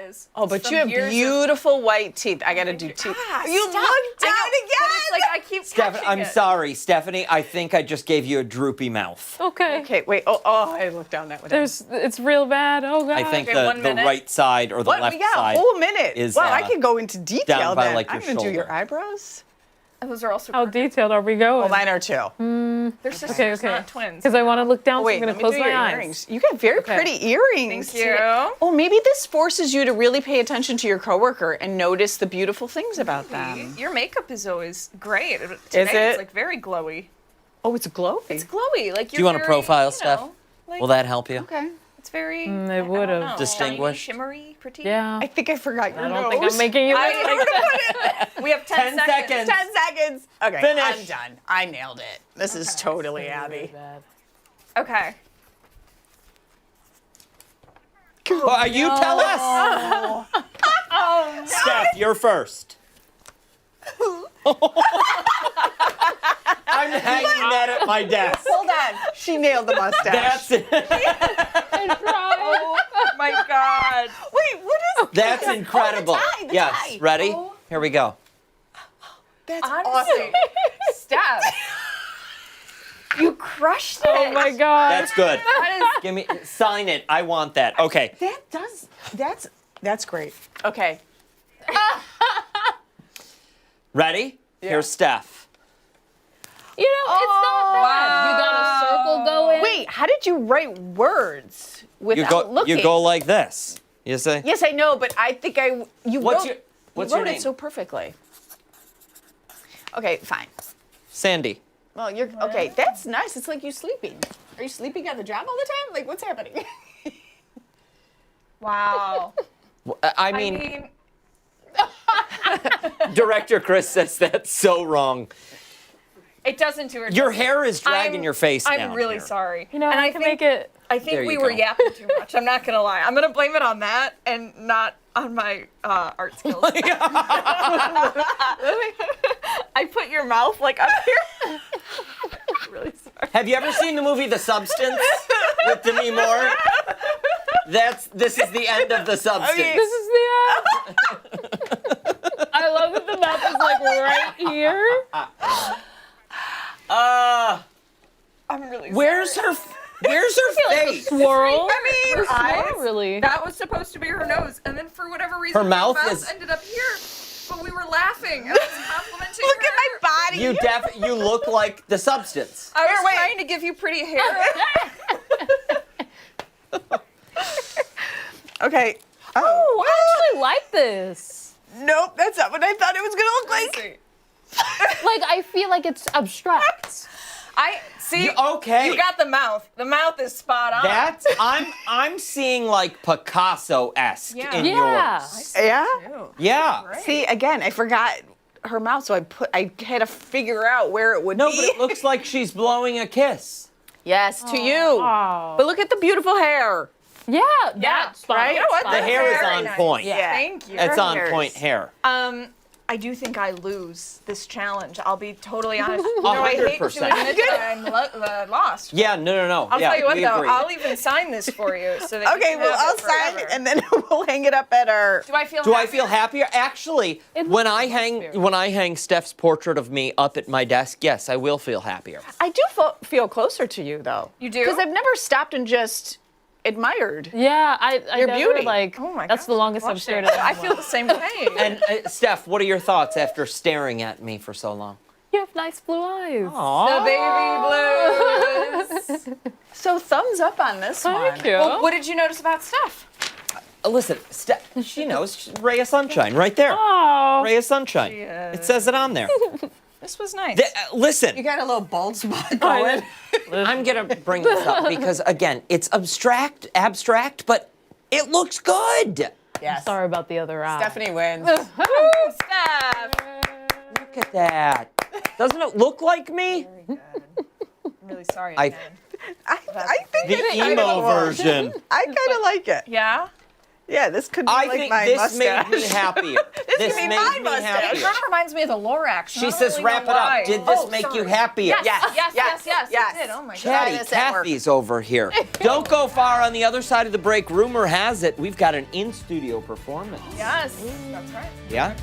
is. Oh, but From you have years of- beautiful white teeth. I gotta do teeth. You stop. looked down I know, again. But it's like I keep touching I'm it. sorry, Stephanie. I think I just gave you a droopy mouth. Okay. Okay, wait. Oh, I looked down that one. It's real bad. Oh God. I think Okay, 1 the minute. right side or the What? left We got side a whole minute. is Wow, I can go into detail down by, then. like, I'm your gonna do your shoulder. eyebrows. Those are also. How detailed are we going? Oh, mine are too. They're sisters, not twins. Because I want to look down, Oh, wait, so I'm let gonna me close do my your eyes. earrings. You got very pretty earrings. Thank you. Oh, maybe this forces you to really pay attention to your coworker and notice the beautiful things about them. Your makeup is always great. Today it? It's like very glowy. Oh, it's glowy. It's glowy. Like Do you want a profile, you Steph? know, like- Will that help you? Okay. It's very. It would have. Distinguished? Shimmery, pretty. Yeah. I think I forgot your I nose. don't think I'm making you look I like that. We have 10 seconds. 10 seconds. Okay, Finish. I'm done. I nailed it. This is totally Abby. Okay. Well, you tell us. Oh, Steph, you're first. I'm hanging that at my desk. Hold on. She nailed the mustache. That's it. oh my God. Wait, what is That's incredible. the Yes. tie. Ready? Here we go. That's Honestly, Steph, you crushed it. Oh my God. That's good. That is. Give me sign it. I want that. Okay. That's great. Okay. Ready? Here's Steph. You know, it's not bad. You got a circle going. Wait, how did you write words without looking? You go like this. You say? Yes, I know, but I think you What's wrote, your you wrote name? it so perfectly. Okay, fine. Sandy. Well, you're okay. That's nice. It's like you sleeping. Are you sleeping at the job all the time? Like, what's happening? Wow. I mean, Director Chris says that's so wrong. It doesn't do her. Your hair is dragging I'm- your face I'm down really here. sorry. You know, and I can make it. I think There we you were go. yapping too much. I'm not gonna lie. I'm gonna blame it on that and not on my art skills. I put your mouth like up here. Really sorry. Have you ever seen the movie The Substance with Demi Moore? This is the end of The Substance. This is the end. I love that the mouth is like right here. I'm really Where's sorry. Where's her face? Swirl. I mean, her eyes. Really. That was supposed to be her nose, and then for whatever reason, Her mouth is- ended up here. But we were laughing, and I was complimenting Look her. at my body. You look like The Substance. I was trying to give you pretty hair. Okay. Oh, I actually like this. Nope, that's not what I thought it was gonna look like. Like, I feel like it's abstract. I see. Okay. You got the mouth. The mouth is spot on. That's I'm seeing like Picasso-esque in Yeah. yours. Yeah. Yeah. See, again, I forgot her mouth, so I had to figure out where it would No, be. but it looks like she's blowing a kiss. Yes, to you. But look at the beautiful hair. Yeah, that's right? You know what? The hair is on point. Yeah. Thank you. It's on point hair. I do think I lose this challenge. I'll be totally honest. You 100%. know, I hate to admit that I'm lost. Yeah, no. I'll yeah, tell you what, we though. agree. I'll even sign this for you. So that Okay, you can well, have I'll it sign forever. it, and then we'll hang it up at our... Do I feel Do I happier? feel happier? Actually, when I hang Steph's portrait of me up at my desk, yes, I will feel happier. I do feel closer to you, though. You do? Because I've never stopped and just admired. Yeah, I Your never, beauty. like, Oh my that's the longest I've stared at I anyone. feel the same way. And Steph, what are your thoughts after staring at me for so long? You have nice blue eyes. The baby blues. So thumbs up on this one. Thank you. Well, what did you notice about Steph? Listen, Steph, she knows. Ray of sunshine, right there. Oh. Ray of sunshine. It says it on there. This was nice. Listen. You got a little bald spot going. I'm going to bring this up because, again, it's abstract, but it looks good. Yes. Sorry about the other eye. Stephanie wins. Steph. Look at that. Doesn't it look like me? Very good. I'm really sorry. I- again. I think The it emo version. I kind of like it. Yeah? Yeah, this could be I like think my this mustache. made me happier. This could be my mustache. It kind of reminds me of the Lorax. She says, wrap it up. Did this make you happier? Yes. It did. Oh my God. Chatty this at work. Cathy's over here. Don't go far on the other side of the break. Rumor has it we've got an in-studio performance. Yes, that's right. Yeah? Right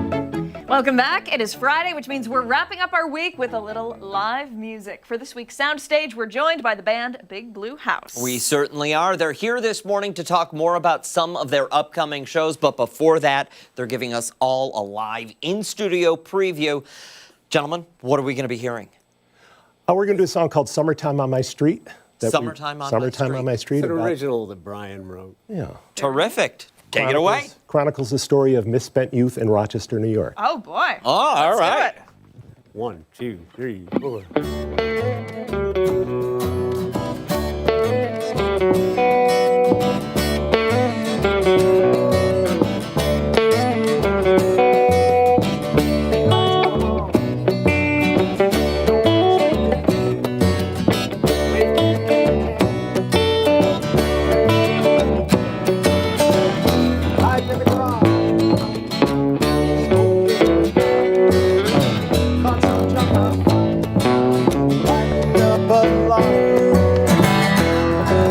back. Welcome back. It is Friday, which means we're wrapping up our week with a little live music. For this week's Soundstage, we're joined by the band Big Blue House. We certainly are. They're here this morning to talk more about some of their upcoming shows, but before that, they're giving us all a live in-studio preview. Gentlemen, what are we going to be hearing? We're going to do a song called Summertime on My Street. Summertime on My Street. It's an original that Brian wrote. Yeah. Terrific. Take it away. Chronicles the story of misspent youth in Rochester, New York. Oh, boy. Oh, all right. 1, 2, 3, 4.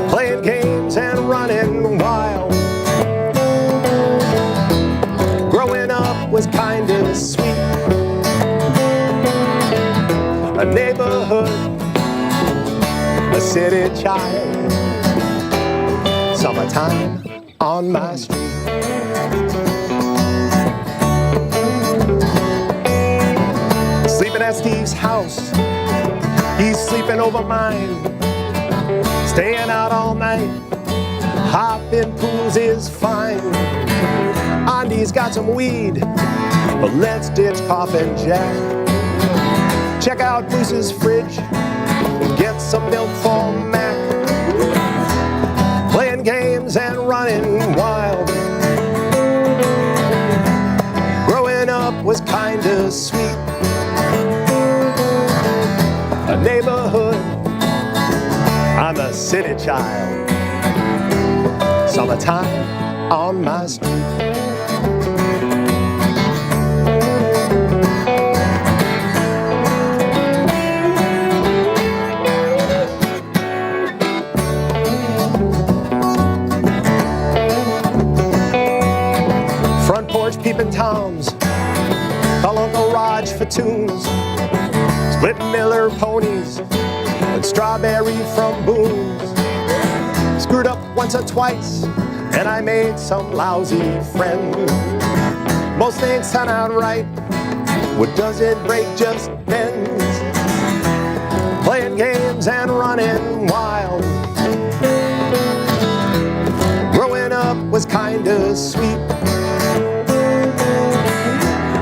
Playing games and running wild. Growing up was kind of sweet. A neighborhood, a city child. Summertime on my street. Sleeping at Steve's house, he's sleeping over mine. Staying out all night, hopping pools is fine. Andy's got some weed, but let's ditch Coffin Jack. Check out Bruce's fridge, get some milk for Mac. Playing games and running wild. Growing up was kinda sweet. A neighborhood, I'm a city child. Summertime on my street. Front porch peeping toms, call Uncle Raj for tunes. Split Miller ponies and strawberry from Boone's. Screwed up once or twice, and I made some lousy friends. Most things turn out right, what doesn't break just bends. Playing games and running wild. Growing up was kinda sweet.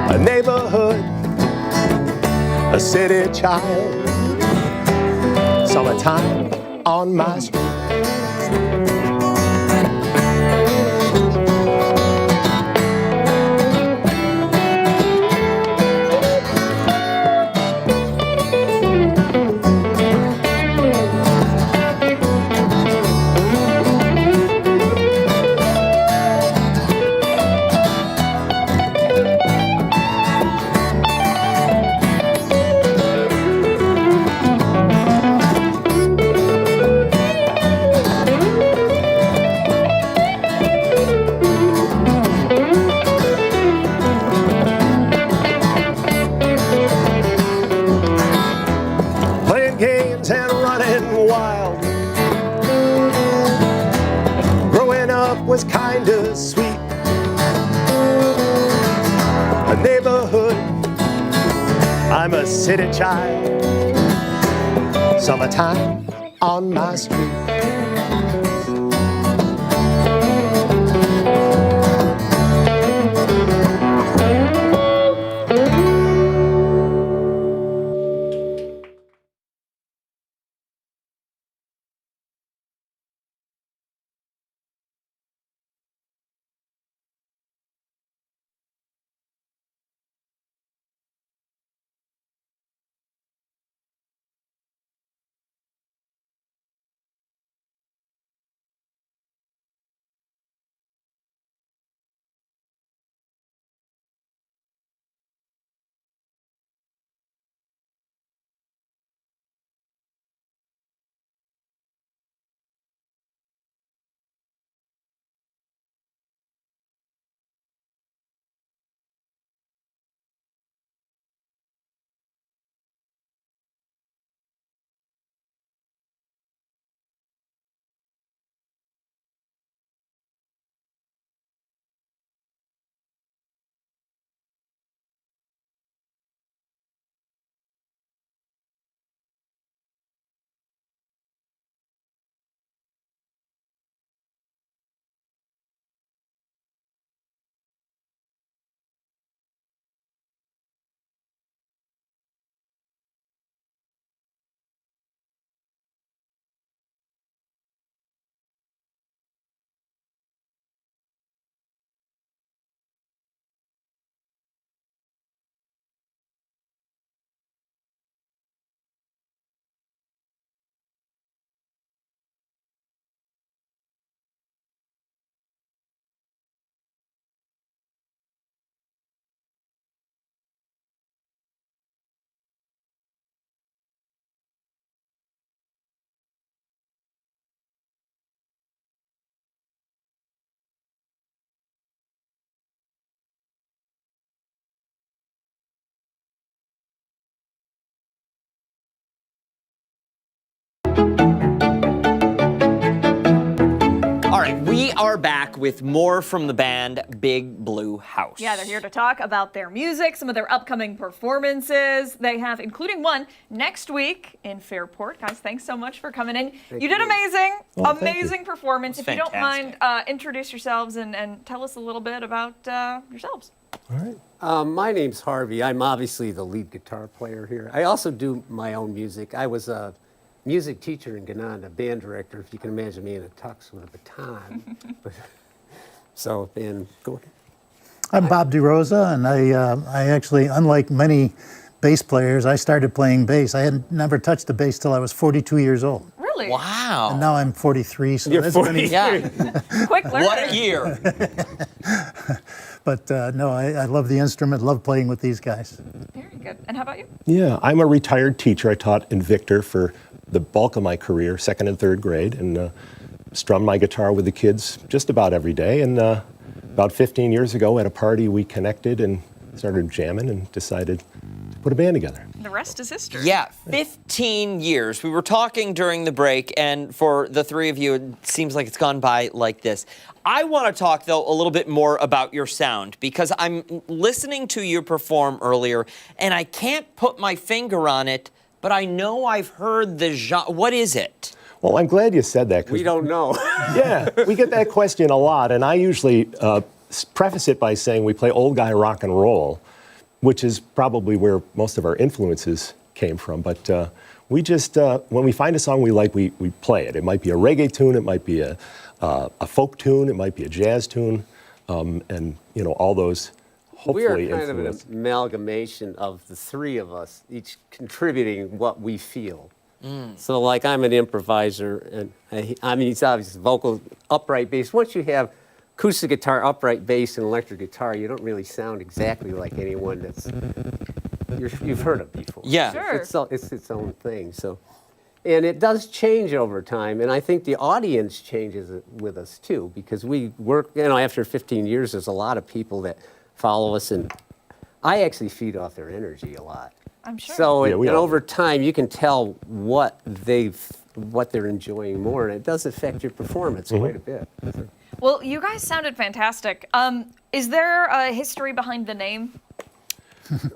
A neighborhood, a city child. Summertime on my street. Playing games and running wild. Growing up was kinda sweet. A neighborhood, I'm a city child. Summertime on my street. are back with more from the band Big Blue House. Yeah, they're here to talk about their music, some of their upcoming performances. They have, including one next week in Fairport. Guys, thanks so much for coming in. You did amazing. Well, thank amazing you. performance. If you don't Fantastic. mind, introduce yourselves and tell us a little bit about yourselves. All right. My name's Harvey. I'm obviously the lead guitar player here. I also do my own music. I was a music teacher in Gananda, band director, if you can imagine me in a tux with a baton. So, and go ahead. I'm Bob DeRosa, and I actually, unlike many bass players, I started playing bass. I had never touched a bass till I was 42 years old. Really? Wow. And now I'm 43, so You're that's 40. Yeah. Quick learner. What a year. But no, I love the instrument, love playing with these guys. Very good. And how about you? Yeah, I'm a retired teacher. I taught in Victor for the bulk of my career, 2nd and 3rd grade, and strummed my guitar with the kids just about every day. And about 15 years ago at a party, we connected and started jamming and decided to put a band together. The rest is history. Yeah, 15 years. We were talking during the break, and for the three of you, it seems like it's gone by like this. I want to talk, though, a little bit more about your sound, because I'm listening to you perform earlier, and I can't put my finger on it, but I know I've heard the genre. What is it? Well, I'm glad you said that. We don't know. Yeah, we get that question a lot, and I usually preface it by saying we play old guy rock and roll, which is probably where most of our influences came from. But we just, when we find a song we like, we play it. It might be a reggae tune, it might be a folk tune, it might be a jazz tune, and you know, all those We are hopefully kind of an influence. amalgamation of the three of us, each contributing what we feel. So like I'm an improviser, and I mean, it's obviously vocal, upright bass. Once you have acoustic guitar, upright bass, and electric guitar, you don't really sound exactly like anyone that's you've heard of before. Yeah. Sure. It's its own thing. So, and it does change over time, and I think the audience changes it with us too, because we work. You know, after 15 years, there's a lot of people that follow us, and I actually feed off their energy a lot. I'm sure. So, Yeah, we and all over time, you can tell what they're enjoying more, and it does affect your performance quite a bit. Well, you guys sounded fantastic. Is there a history behind the name?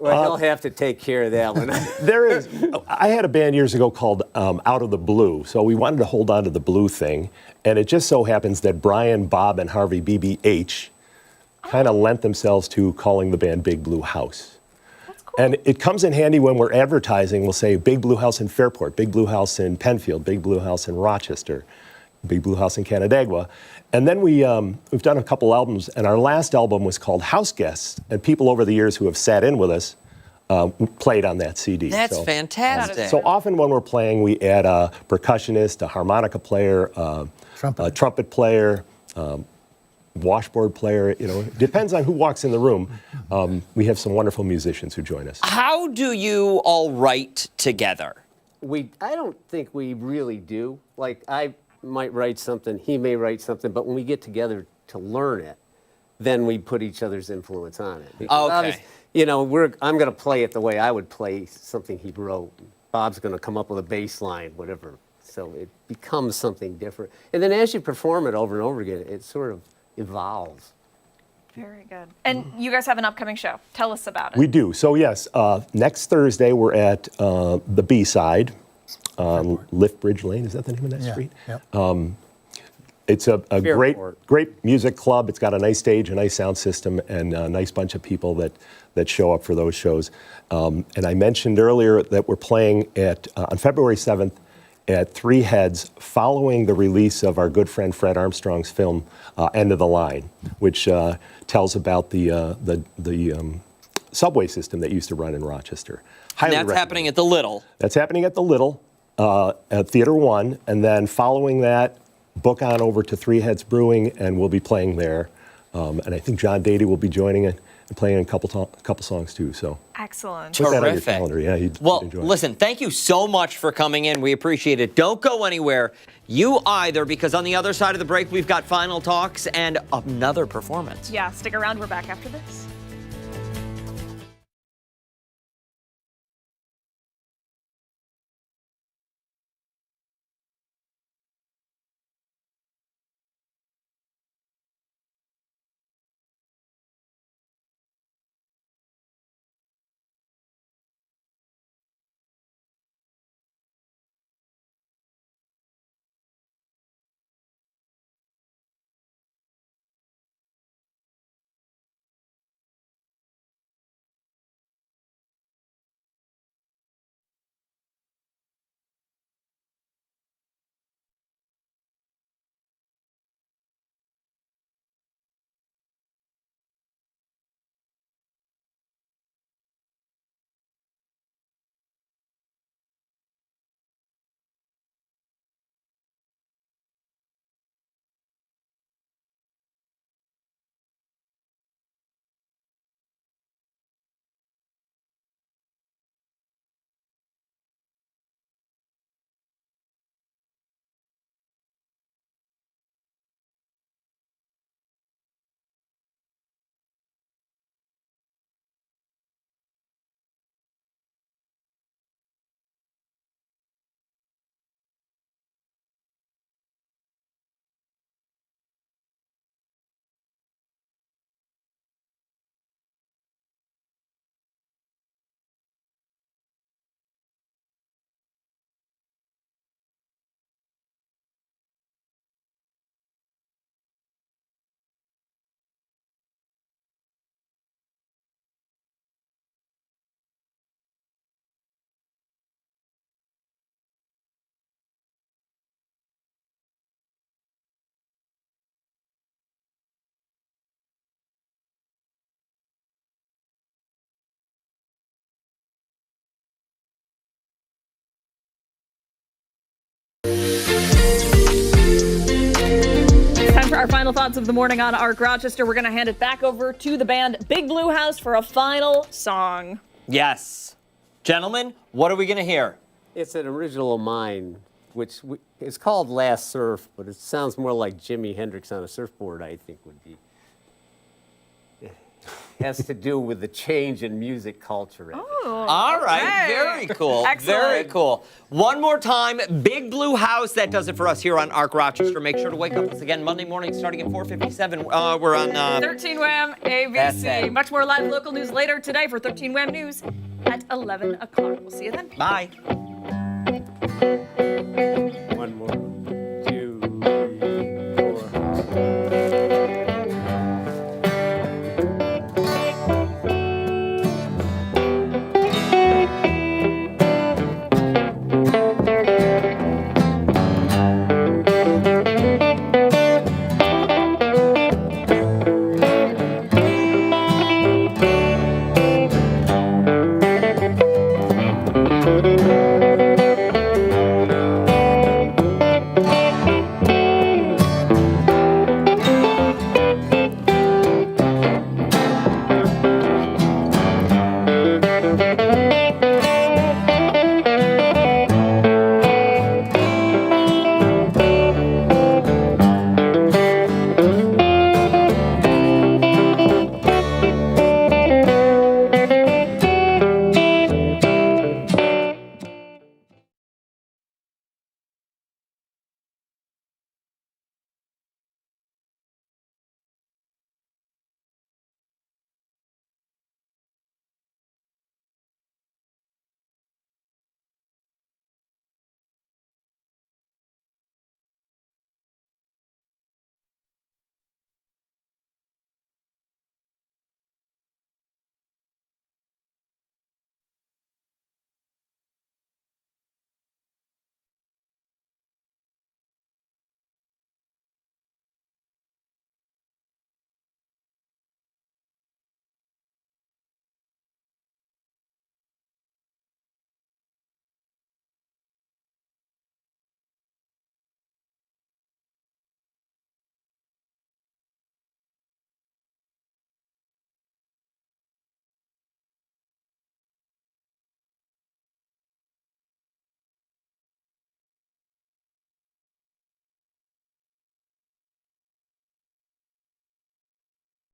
Well, you'll have to take care of that one. There is. I had a band years ago called Out of the Blue, so we wanted to hold on to the blue thing, and it just so happens that Brian, Bob, and Harvey, BBH, kind of lent themselves to calling the band Big Blue House. And it comes in handy when we're advertising. We'll say Big Blue House in Fairport, Big Blue House in Penfield, Big Blue House in Rochester, Big Blue House in Canandaigua. And then we've done a couple albums, and our last album was called House Guests, and people over the years who have sat in with us played on that CD. That's fantastic. So often when we're playing, we add a percussionist, a harmonica player, a trumpet player, washboard player, you know, depends on who walks in the room. We have some wonderful musicians who join us. How do you all write together? I don't think we really do. Like, I might write something, he may write something, but when we get together to learn it, then we put each other's influence on it. Because Okay. you know, I'm going to play it the way I would play something he wrote. Bob's going to come up with a bass line, whatever. So it becomes something different. And then as you perform it over and over again, it sort of evolves. Very good. And you guys have an upcoming show. Tell us about it. We do. So yes, next Thursday we're at the B-side on Lift Bridge Lane. Is that the name of that street? Yep. It's a Fairport. great music club. It's got a nice stage, a nice sound system, and a nice bunch of people that show up for those shows. And I mentioned earlier that we're playing on February 7th at Three Heads, following the release of our good friend Fred Armstrong's film End of the Line, which tells about the subway system that used to run in Rochester. And that's happening at the Little. That's happening at the Little, at Theater 1, and then following that, book on over to Three Heads Brewing, and we'll be playing there. And I think John Dady will be joining it and playing a couple songs too. So excellent. put that on your Terrific. calendar. Yeah, you'd enjoy it. Listen, thank you so much for coming in. We appreciate it. Don't go anywhere. You either, because on the other side of the break, we've got final talks and another performance. Yeah, stick around. We're back after this. final thoughts of the morning on Arc Rochester. We're going to hand it back over to the band Big Blue House for a final song. Yes. Gentlemen, what are we going to hear? It's an original of mine, which it's called Last Surf, but it sounds more like Jimi Hendrix on a surfboard, I think would be. It has to do with the change in music culture. All right, very cool. Very cool. One more time, Big Blue House. That does it for us here on Arc Rochester. Make sure to wake up with us again Monday morning starting at 4:57. We're on 13 Wham That's ABC. it. Much more live local news later today for 13 Wham News at 11 o'clock. We'll see you then. Bye.